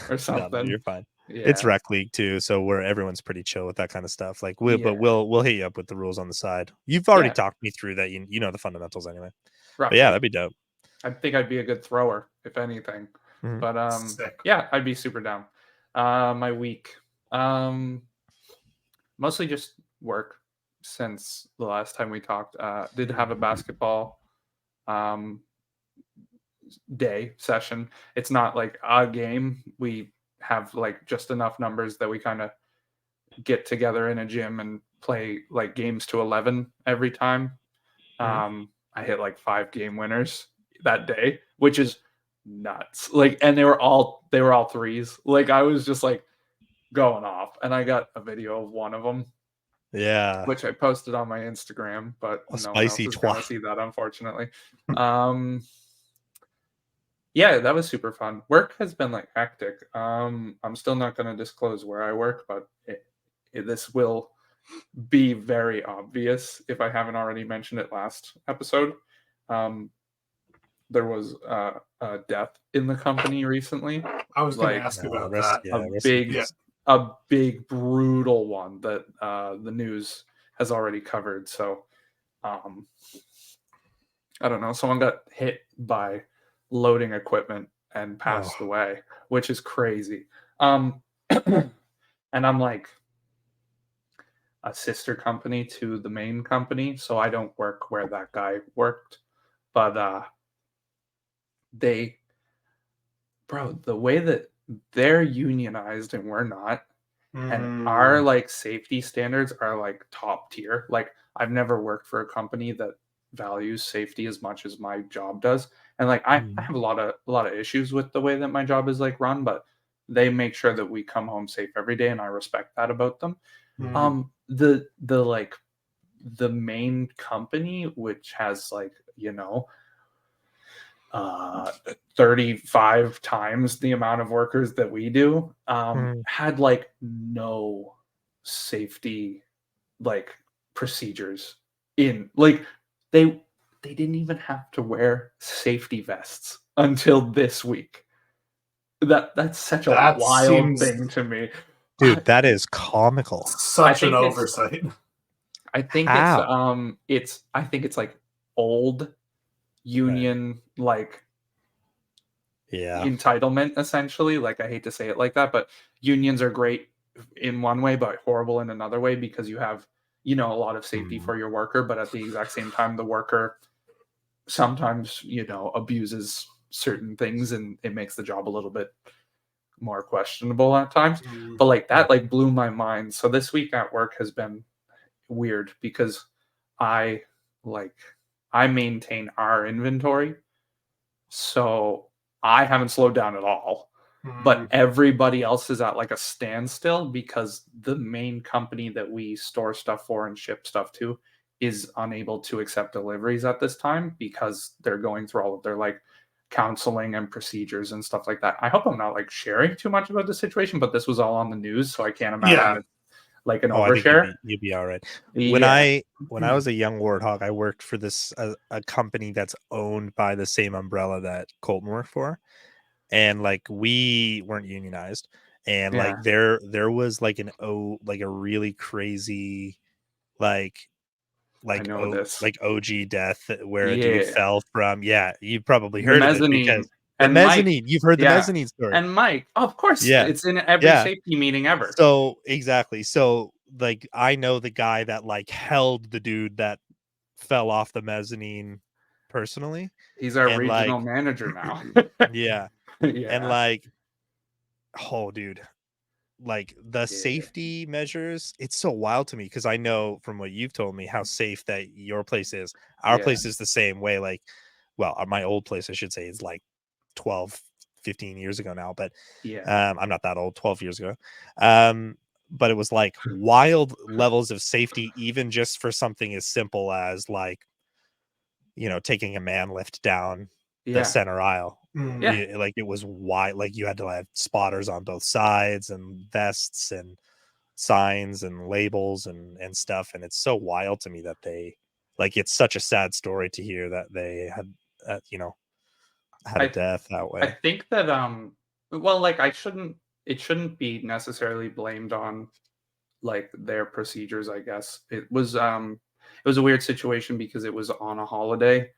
or something. No, you're fine. Yeah. It's rec league too, so where everyone's pretty chill with that kind of stuff. Like we'll hit you up with the rules on the side. You've already talked me through that. You know the fundamentals anyway. But yeah, that'd be dope. I think I'd be a good thrower, if anything. But Sick. Yeah, I'd be super down. My week. Mostly just work since the last time we talked. Did have a basketball day session. It's not like a game. We have like just enough numbers that we kind of get together in a gym and play like games to 11 every time. I hit like 5 game winners that day, which is nuts. Like, and they were all threes. Like, I was just like going off, and I got a video of one of them. Yeah, which I posted on my Instagram, but no one else is going to see that, unfortunately. Yeah, that was super fun. Work has been like hectic. I'm still not going to disclose where I work, but this will be very obvious if I haven't already mentioned it last episode. There was a death in the company recently. I was going to ask about that. A big brutal one that the news has already covered. So I don't know. Someone got hit by loading equipment and passed away, which is crazy. And I'm like a sister company to the main company, so I don't work where that guy worked. But the way that they're unionized and we're not, and our like safety standards are like top tier. Like, I've never worked for a company that values safety as much as my job does. And like I have a lot of issues with the way that my job is like run, but they make sure that we come home safe every day, and I respect that about them. The main company, which has like, 35 times the amount of workers that we do, had like no safety like procedures in like they didn't even have to wear safety vests until this week. That's such a That wild seems- thing to me. Dude, that is comical. Such an think it's- oversight. I think How? it's like old union like Yeah. entitlement essentially. Like I hate to say it like that, but unions are great in one way but horrible in another way because you have, you know, a lot of safety for your worker, but at the exact same time the worker sometimes, you know, abuses certain things and it makes the job a little bit more questionable at times. But like that like blew my mind. So this week at work has been weird because I maintain our inventory. So I haven't slowed down at all. But everybody else is at like a standstill because the main company that we store stuff for and ship stuff to is unable to accept deliveries at this time because they're going through all of their like counseling and procedures and stuff like that. I hope I'm not like sharing too much about the situation, but this was all on the news, so I can't imagine it's like an I think overshare. you'd be all right. Yeah. When I was a young warthog, I worked for this a company that's owned by the same umbrella that Colton worked for, and like we weren't unionized, and like there was like a really crazy like I know this. like OG death where a dude Yeah. fell from. Yeah, you've probably The heard of it because mezzanine. the And Mike, mezzanine. You've heard the yeah. mezzanine story. And Mike, of course, Yeah. it's in every Yeah. safety meeting ever. So exactly. So like I know the guy that like held the dude that fell off the mezzanine personally. He's our and regional like manager now. yeah. Yeah. And like oh dude, like the Yeah. safety measures, it's so wild to me because I know from what you've told me how safe that your place is. Our Yeah. place is the same way. Like, well, my old place, I should say, is like 12, 15 years ago now, but Yeah. I'm not that old, 12 years ago. But it was like wild levels of safety, even just for something as simple as like, you know, taking a man lift down the Yeah. center aisle. Yeah. Like it was wide, like you had to have spotters on both sides and vests and signs and labels and stuff. And it's so wild to me that they like, it's such a sad story to hear that they had you know, had a death that I way. think that well, like it shouldn't be necessarily blamed on like their procedures, I guess. It was a weird situation because it was on a holiday.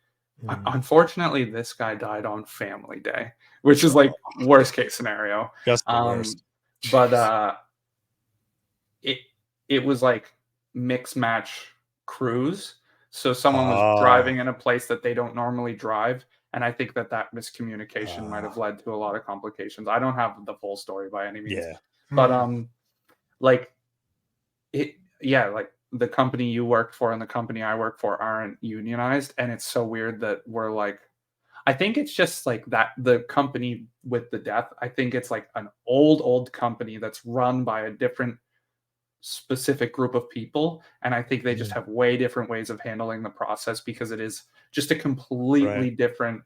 Unfortunately, this guy died on Family Day, which is like worst case scenario. Just the worst. But it was like mix match cruise. So someone was driving in a place that they don't normally drive. And I think that miscommunication might have led to a lot of complications. I don't have the full story by any means. Yeah. But like like the company you worked for and the company I work for aren't unionized. And it's so weird that we're like, I think it's just like that the company with the death, I think it's like an old company that's run by a different specific group of people. And I think they just have way different ways of handling the process because it is just a completely different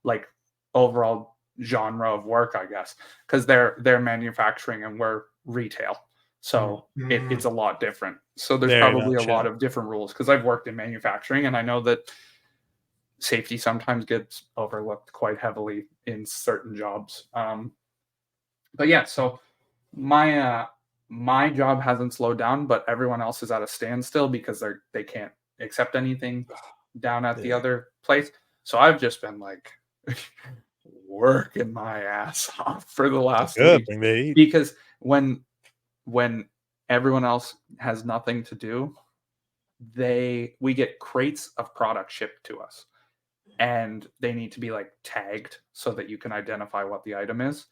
like overall genre of work, I guess, because they're manufacturing and we're retail. So it's a lot different. So there's probably a lot of different rules because I've worked in manufacturing and I know that safety sometimes gets overlooked quite heavily in certain jobs. But yeah, so my job hasn't slowed down, but everyone else is at a standstill because they can't accept anything down at the other place. So I've just been like working my ass off for the last week because when everyone else has nothing to do, we get crates of product shipped to us and they need to be like tagged so that you can identify what the item is.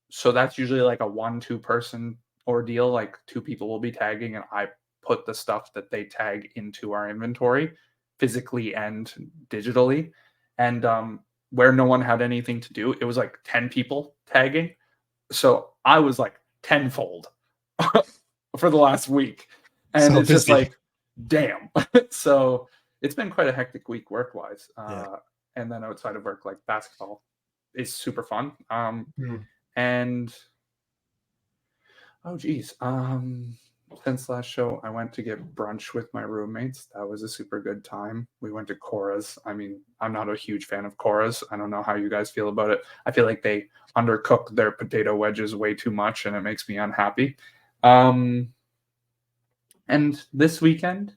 So that's usually like a 1-2 person ordeal. Like 2 people will be tagging and I put the stuff that they tag into our inventory physically and digitally. And where no one had anything to do, it was like 10 people tagging. So I was like tenfold for the last week. And so it's just like, damn. So it's been quite a hectic week work-wise. and then outside of work, like basketball is super fun. Hmm. And oh geez, since last show, I went to get brunch with my roommates. That was a super good time. We went to Cora's. I mean, I'm not a huge fan of Cora's. I don't know how you guys feel about it. I feel like they undercook their potato wedges way too much, and it makes me unhappy. And this weekend,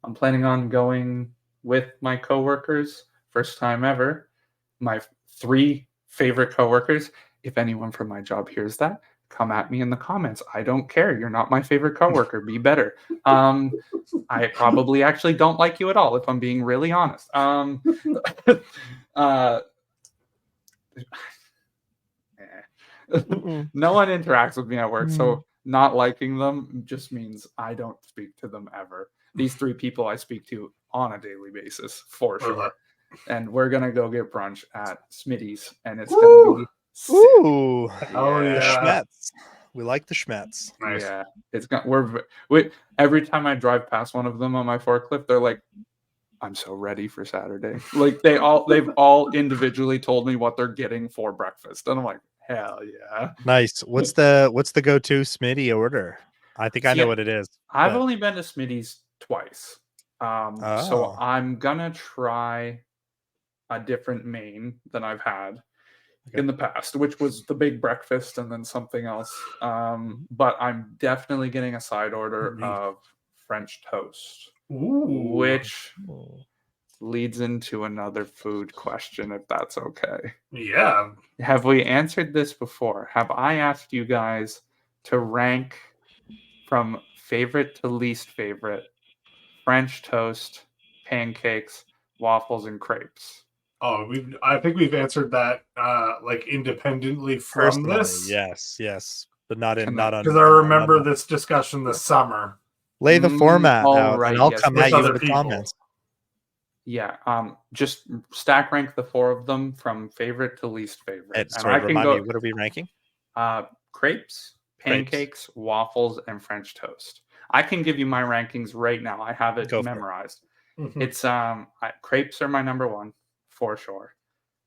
I'm planning on going with my coworkers. First time ever. My 3 favorite coworkers. If anyone from my job hears that, come at me in the comments. I don't care. You're not my favorite coworker. Be better. I probably actually don't like you at all, if I'm being really honest. Uh, no one interacts with me at work, so not liking them just means I don't speak to them ever. These 3 people I speak to on a daily basis, for sure. And we're gonna go get brunch at Smitty's, and it's gonna be sick. Ooh, Oh, the yeah. Schmetz. We like the Schmetz. Nice. Yeah, it's gonna. We every time I drive past one of them on my forklift, they're like, "I'm so ready for Saturday." Like they've all individually told me what they're getting for breakfast, and I'm like, "Hell yeah!" Nice. What's the go-to Smitty order? I think I know Yeah, what it is. I've but- only been to Smitty's twice, so Oh. I'm gonna try a different main than I've had Okay. in the past, which was the big breakfast and then something else. But I'm definitely getting a side order of French toast, Ooh. which leads into another food question, if that's okay. Yeah. Have we answered this before? Have I asked you guys to rank from favorite to least favorite French toast, pancakes, waffles, and crepes? Oh, I think we've answered that like independently from Personally, this. yes, but not on Because I remember this discussion this summer. Lay the format out, right, and I'll yes, come with at you other in the people. comments. Yeah, just stack rank the 4 of them from favorite to least favorite. And, And sorry, I can remind me, go what are we ranking? crepes, pancakes, waffles, and French toast. I can give you my rankings right now. I have it Go for it. memorized. Mhm. It's crepes are my number 1 for sure.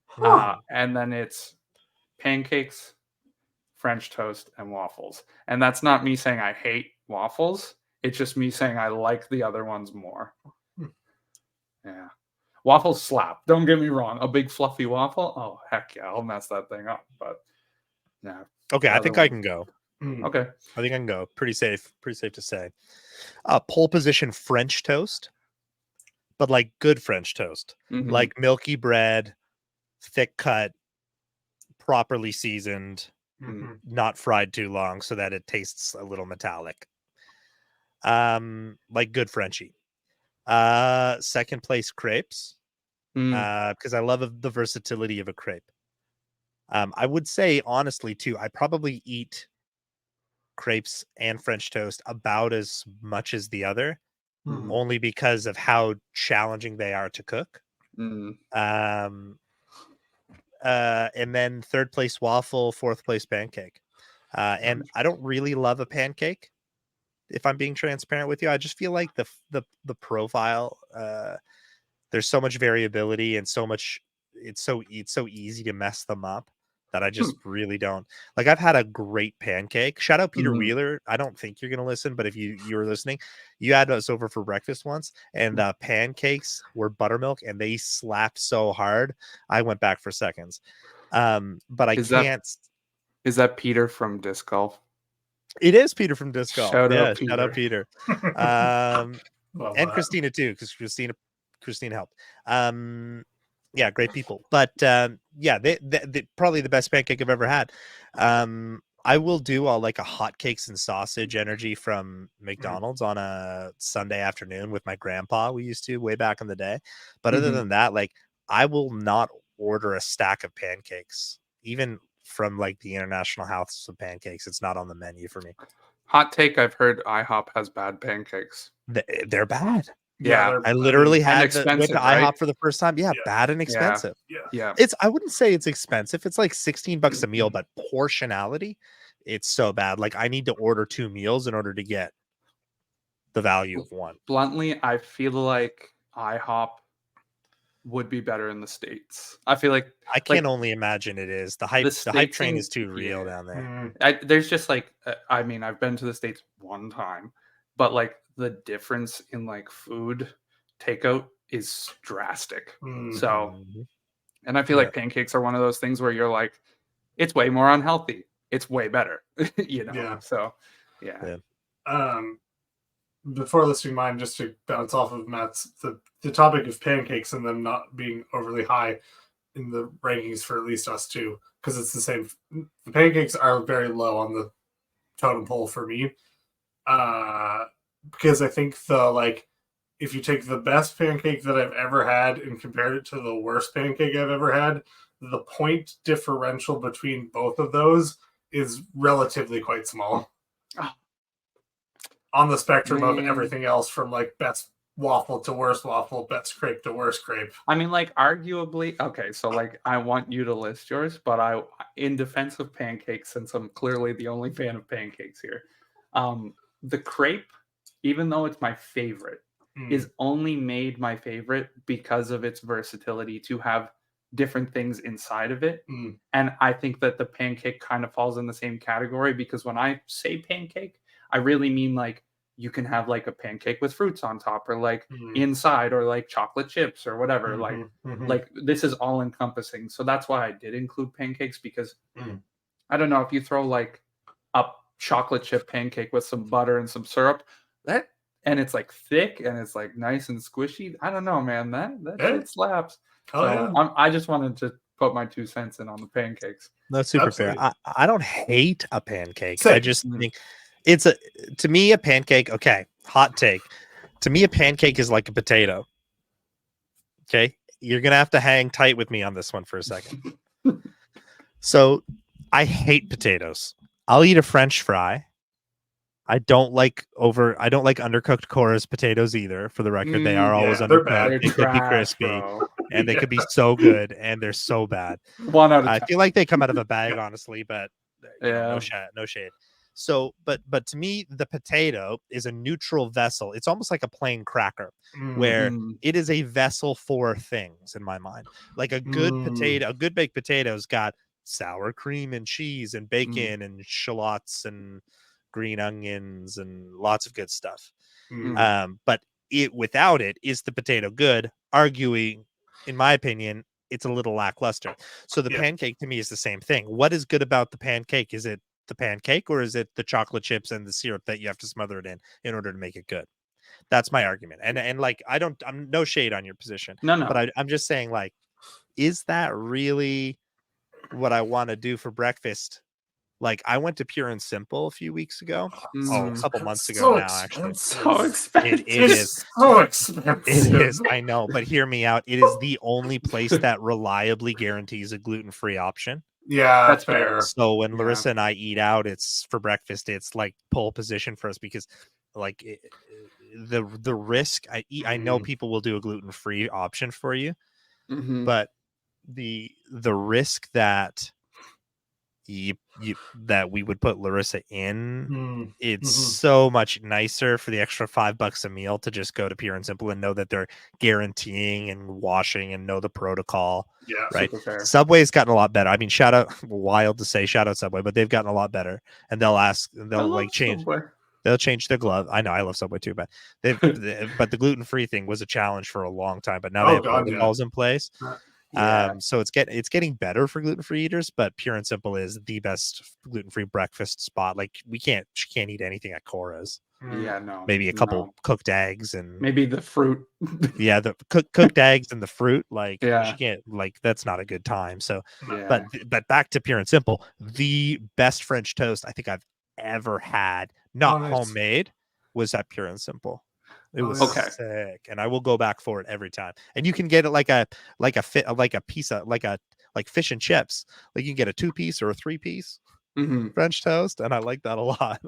Huh. And then it's pancakes, French toast, and waffles. And that's not me saying I hate waffles. It's just me saying I like the other ones more. Yeah. Waffles slap. Don't get me wrong. A big fluffy waffle. Oh, heck yeah. I'll mess that thing up. But yeah. Okay, I think I can go. Okay. I think I can go. Pretty safe to say. Pole position French toast, but like good French toast. Mhm. Like milky bread, thick cut, properly seasoned, Mhm. not fried too long so that it tastes a little metallic. Like good Frenchie. Second place crepes. Because I love the versatility of a crepe. I would say honestly too, I probably eat crepes and French toast about as much as the other, Mhm. only because of how challenging they are to cook. Mm. And then third place waffle, fourth place pancake. And I don't really love a pancake, if I'm being transparent with you. I just feel like the profile, there's so much variability and so much, it's so easy to mess them up that I just really don't like. I've had a great pancake. Shout out Peter Wheeler. I don't think you're gonna listen, but if you were listening, you had us over for breakfast once, and pancakes were buttermilk and they slapped so hard I went back for seconds. But I can't. Is that Peter from Disc Golf? It is Peter from Disc Golf. Shout Yeah, out shout out Peter. Love And that. Christina too, because Christina helped. Yeah, great people. But yeah, they probably the best pancake I've ever had. I will do like a hotcakes and sausage energy from McDonald's on a Sunday afternoon with my grandpa. We used to way back in the day. But other than that, like I will not order a stack of pancakes, even from like the International House of Pancakes. It's not on the menu for me. Hot take, I've heard IHOP has bad pancakes. They're bad. Yeah, I literally went to expensive, IHOP right? for the first time. Yeah, bad and expensive. Yeah. I wouldn't say it's expensive. It's like $16 a meal, but portionality, it's so bad. Like I need to order 2 meals in order to get the value of one. Bluntly, I feel like IHOP would be better in the States. I feel like I can only imagine it is. The hype States train and- is too real yeah. down there. There's just like I mean, I've been to the States one time, but like the difference in like food takeout is drastic. So, Mhm. and I feel Yeah. like pancakes are one of those things where you're like, it's way more unhealthy. It's way better, you know. Yeah. So, yeah. Before listing mine, just to bounce off of Matt's, the topic of pancakes and them not being overly high in the rankings for at least us two, because it's the same. The pancakes are very low on the totem pole for me, because I think if you take the best pancake that I've ever had and compared it to the worst pancake I've ever had, the point differential between both of those is relatively quite small. Oh. On the spectrum of Man. everything else, from like best waffle to worst waffle, best crepe to worst crepe. I mean, like, arguably, okay, so like, I want you to list yours, but in defense of pancakes, since I'm clearly the only fan of pancakes here, the crepe, even though it's my favorite, is only made my favorite because of its versatility to have different things inside of it. And I think that the pancake kind of falls in the same category, because when I say pancake, I really mean like you can have like a pancake with fruits on top, or like inside, or like chocolate chips or whatever. Like this is all encompassing. So that's why I did include pancakes, because I don't know, if you throw like a chocolate chip pancake with some butter and some syrup, and it's like thick and it's like nice and squishy. I don't know, man. That shit slaps. I just wanted to put my 2 cents in on the pancakes. That's super Absolutely. fair. I don't hate a pancake. Same. I just think to me a pancake. Okay, hot take. To me, a pancake is like a potato. Okay, you're gonna have to hang tight with me on this one for a second. So, I hate potatoes. I'll eat a French fry. I don't like undercooked Cora's potatoes either. For the record, they are always they're bad. undercooked. They could be crispy, bro. and they could be so good, and they're so bad. 1 out of 10. I feel like they come out of a bag, honestly, but Yeah. no shade. So, but to me, the potato is a neutral vessel. It's almost like a plain cracker, where it is a vessel for things in my mind. Like a good potato, a good baked potato's got sour cream and cheese and bacon and shallots and green onions and lots of good stuff. But without it, is the potato good? Arguing, in my opinion, it's a little lackluster. So the pancake to me is the same thing. What is good about the pancake? Is it the pancake, or is it the chocolate chips and the syrup that you have to smother it in order to make it good? That's my argument. And like, I'm no shade on your position. No. But I'm just saying, like, is that really what I want to do for breakfast? Like, I went to Pure and Simple a few weeks ago. A couple months ago now, actually. So expensive. It is so expensive. It is. I know, but hear me out. It is the only place that reliably guarantees a gluten-free option. Yeah, That's fair. So when Larissa and I eat out, it's for breakfast. It's like pole position for us, because like the risk. I know people will do a gluten-free option for you, but the risk that that we would put Larissa in, it's so much nicer for the extra $5 a meal to just go to Pure and Simple and know that they're guaranteeing and washing and know the protocol. Yeah, right. Subway's gotten a lot better. I mean, shout out Subway, but they've gotten a lot better. And they'll change. Subway. They'll change their glove. I know, I love Subway too, but but the gluten-free thing was a challenge for a long time. But now they have protocols in place. So it's getting better for gluten-free eaters, but Pure and Simple is the best gluten-free breakfast spot. Like, she can't eat anything at Cora's. Yeah, no. Maybe a couple cooked eggs and maybe the fruit. Yeah, the cooked eggs and the fruit. Like, Yeah. she can't, like, that's not a good time. So, but back to Pure and Simple, the best French toast I think I've ever had, not homemade, was at Pure and Simple. It was sick, and I will go back for it every time. And you can get it like a piece of like fish and chips. Like, you can get a 2-piece or a 3-piece French toast, and I like that a lot.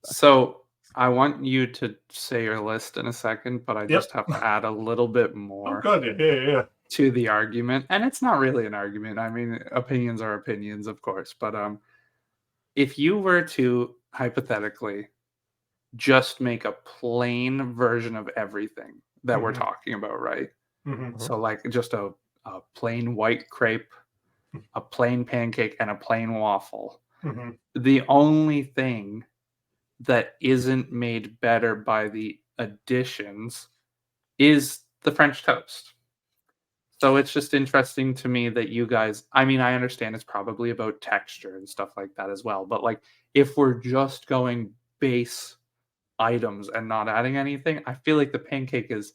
So I want you to say your list in a second, but I just have to add a little bit more to the argument. And it's not really an argument. I mean, opinions are opinions, of course. But if you were to hypothetically just make a plain version of everything that we're talking about, right? Mhm. So like just a plain white crepe, a plain pancake, and a plain waffle. Mhm. The only thing that isn't made better by the additions is the French toast. So it's just interesting to me that you guys, I mean, I understand it's probably about texture and stuff like that as well, but like if we're just going base items and not adding anything, I feel like the pancake is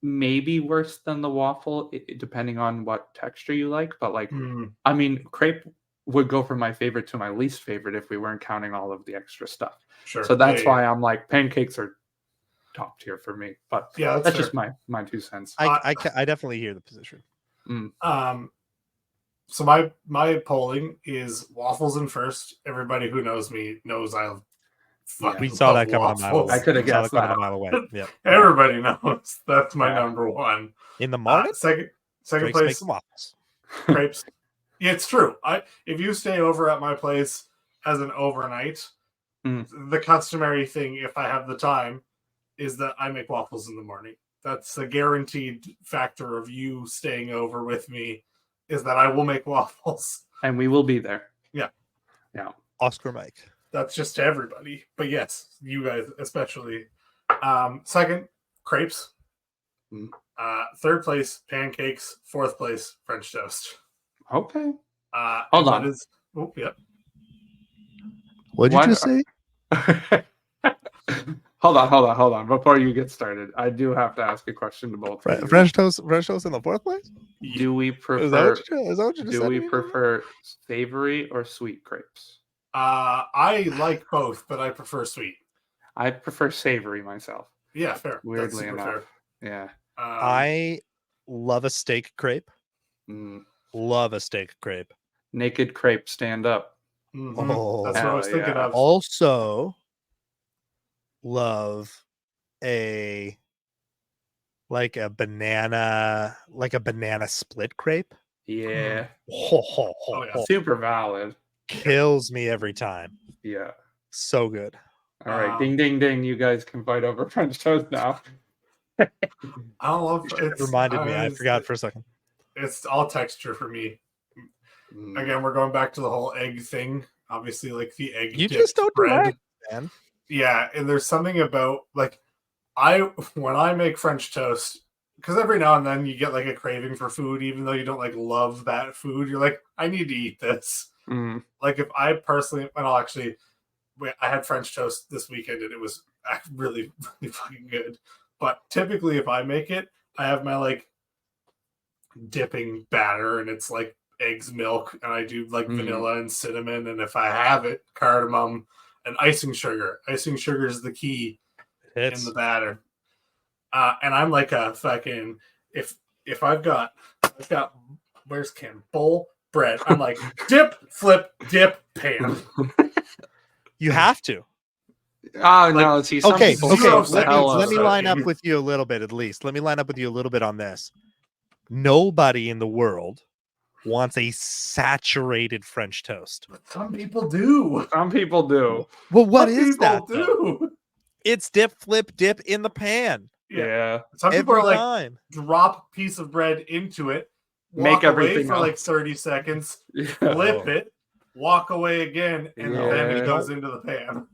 maybe worse than the waffle, depending on what texture you like. But like, Mm. I mean, crepe would go from my favorite to my least favorite if we weren't counting all of the extra stuff. Sure. So that's Yeah, why I'm like, pancakes are top tier for me. But yeah, that's fair. just my 2 cents. I definitely hear the position. So my polling is waffles in first. Everybody who knows me knows I fucking We saw love that coming a mile waffles. away. I could have We saw guessed that coming that. a mile away. Yep. Everybody knows that's my Yeah. number one. In the morning, Second Drake's place, making waffles. crepes. Yeah, it's true. If you stay over at my place as an overnight, the customary thing, if I have the time, is that I make waffles in the morning. That's a guaranteed factor of you staying over with me, is that I will make waffles. And we will be there. Yeah. Yeah. Oscar Mike. That's just to everybody. But yes, you guys especially. Second, crepes. Mm. Third place, pancakes. Fourth place, French toast. Okay. Hold on. Yep. What did you say? Hold on. Before you get started, I do have to ask a question to both of you. French toast in the fourth place? Do we prefer? Is that what you just do said we to me? prefer savory or sweet crepes? I like both, but I prefer sweet. I prefer savory myself. Yeah, fair. Weirdly enough. Fair. Yeah. I love a steak crepe. Love a steak crepe. Naked crepe, stand up. Mm-hmm. Oh, that's what I was thinking of. Also, love a banana split crepe. Yeah. Yeah. Super valid. Kills me every time. Yeah. So good. All right. Ding, ding, ding. You guys can fight over French toast now. I don't love it. Reminded me. I forgot for a second. It's all texture for me. Again, we're going back to the whole egg thing. Obviously, like the egg. You just don't do egg, man. Yeah, and there's something about like when I make French toast, because every now and then you get like a craving for food, even though you don't like love that food. You're like, I need to eat this. Like if I personally, and I'll actually, I had French toast this weekend and it was really, really fucking good. But typically, if I make it, I have my like dipping batter, and it's like eggs, milk, and I do like vanilla and cinnamon, and if I have it, cardamom and icing sugar. Icing sugar is the key in the batter. And I'm like a fucking if I've got where's Kim bowl bread, I'm like dip, flip, dip, pan. You have to. Oh no! See, okay. Let me line up with you a little bit, at least. Let me line up with you a little bit on this. Nobody in the world wants a saturated French toast. But some people do. Some people do. Well, what is that? Do? It's dip, flip, dip in the pan. Yeah. Some people every are like time. Drop a piece of bread into it, make everything away for like 30 seconds, flip it, walk away again, and then it goes into the pan.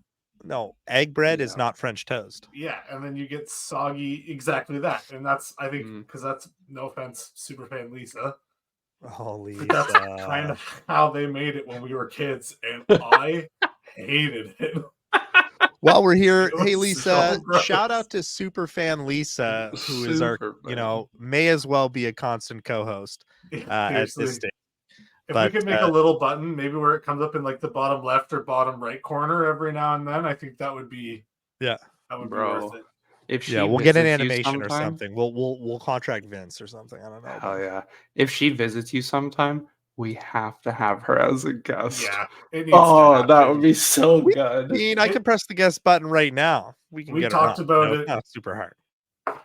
No, egg bread is not French toast. Yeah, and then you get soggy, exactly that. And that's, I think, because that's, no offense, superfan Lisa. Oh, Lisa. That's kind of how they made it when we were kids, and I hated it. While we're here, hey Lisa, shout out to superfan Lisa, who is our, may as well be a constant co-host at this stage. If we could make a little button, maybe where it comes up in like the bottom left or bottom right corner every now and then, I think that would be that would be worth it. If we'll get an animation or something. We'll contract Vince or something. I don't know. Oh yeah. If she visits you sometime, we have to have her as a guest. Yeah. That would be so good. I mean, I can press the guest button right now. We talked about it. Not super hard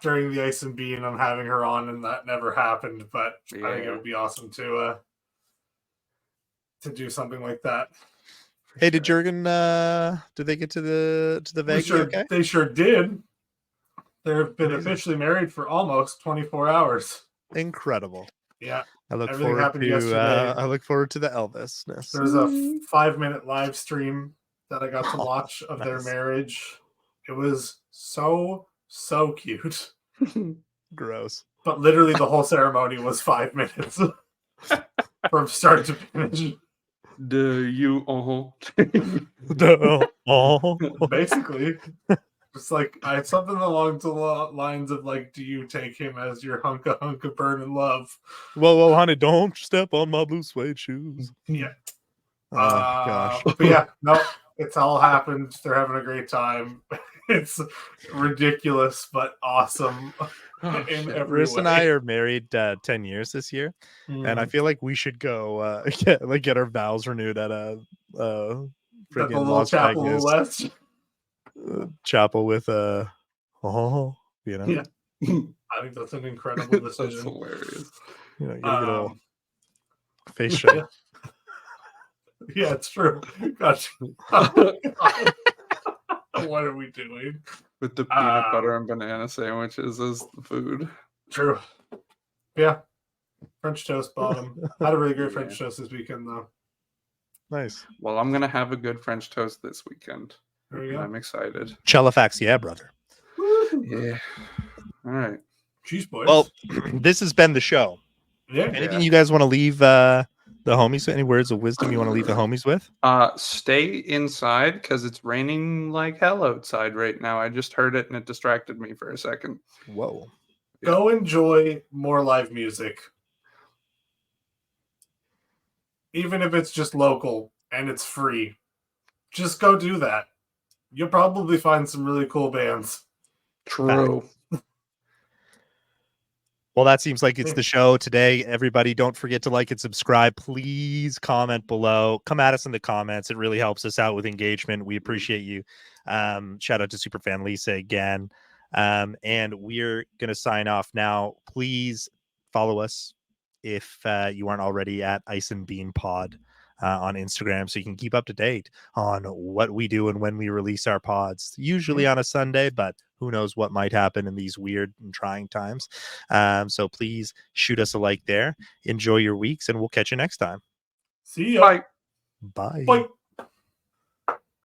during the Ice and Bean on having her on, and that never happened. But I think it would be awesome to do something like that. Hey, did Jurgen? Did they get to the Veggie? Okay, they sure did. They've been Amazing. officially married for almost 24 hours. Incredible. Yeah. I look Everything forward happened to yesterday. I look forward to the Elvisness. There was a 5-minute live stream that I got to watch of their Nice. marriage. It was so cute. Gross. But literally the whole ceremony was 5 minutes from start to finish. Do you? Basically, it's like I had something along the lines of like, "Do you take him as your hunka burning love?" Whoa, honey, don't step on my blue suede shoes. Yeah. Oh gosh. But yeah, no, it's all happened. They're having a great time. It's ridiculous but awesome in every Chris way. and I are married 10 years this year, and I feel like we should go get our vows renewed at a the freaking little Las chapel Vegas West. chapel with Yeah. I think that's an incredible That's decision. hilarious. You get a little face shake. Yeah, it's true. Gotcha. What are we doing? With the peanut butter and banana sandwiches as the food. True. Yeah. French toast bottom. Had a really great French toast this weekend, though. Nice. Well, I'm gonna have a good French toast this weekend. There we go. I'm excited. Chelifax, yeah, brother. Yeah. All right. Cheese boys. Well, this has been the show. Yeah. Anything you guys want to leave the homies? Any words of wisdom you want to leave the homies with? Stay inside because it's raining like hell outside right now. I just heard it and it distracted me for a second. Whoa. Go enjoy more live music. Even if it's just local and it's free. Just go do that. You'll probably find some really cool bands. True. Well, that seems like it's the show today. Everybody, don't forget to like and subscribe. Please comment below. Come at us in the comments. It really helps us out with engagement. We appreciate you. Shout out to Superfan Lisa again. And we're going to sign off now. Please follow us if you aren't already at Ice and Bean Pod on Instagram, so you can keep up to date on what we do and when we release our pods, usually on a Sunday, but who knows what might happen in these weird and trying times. So please shoot us a like there. Enjoy your weeks, and we'll catch you next time. See ya. Bye. Bye. Bye.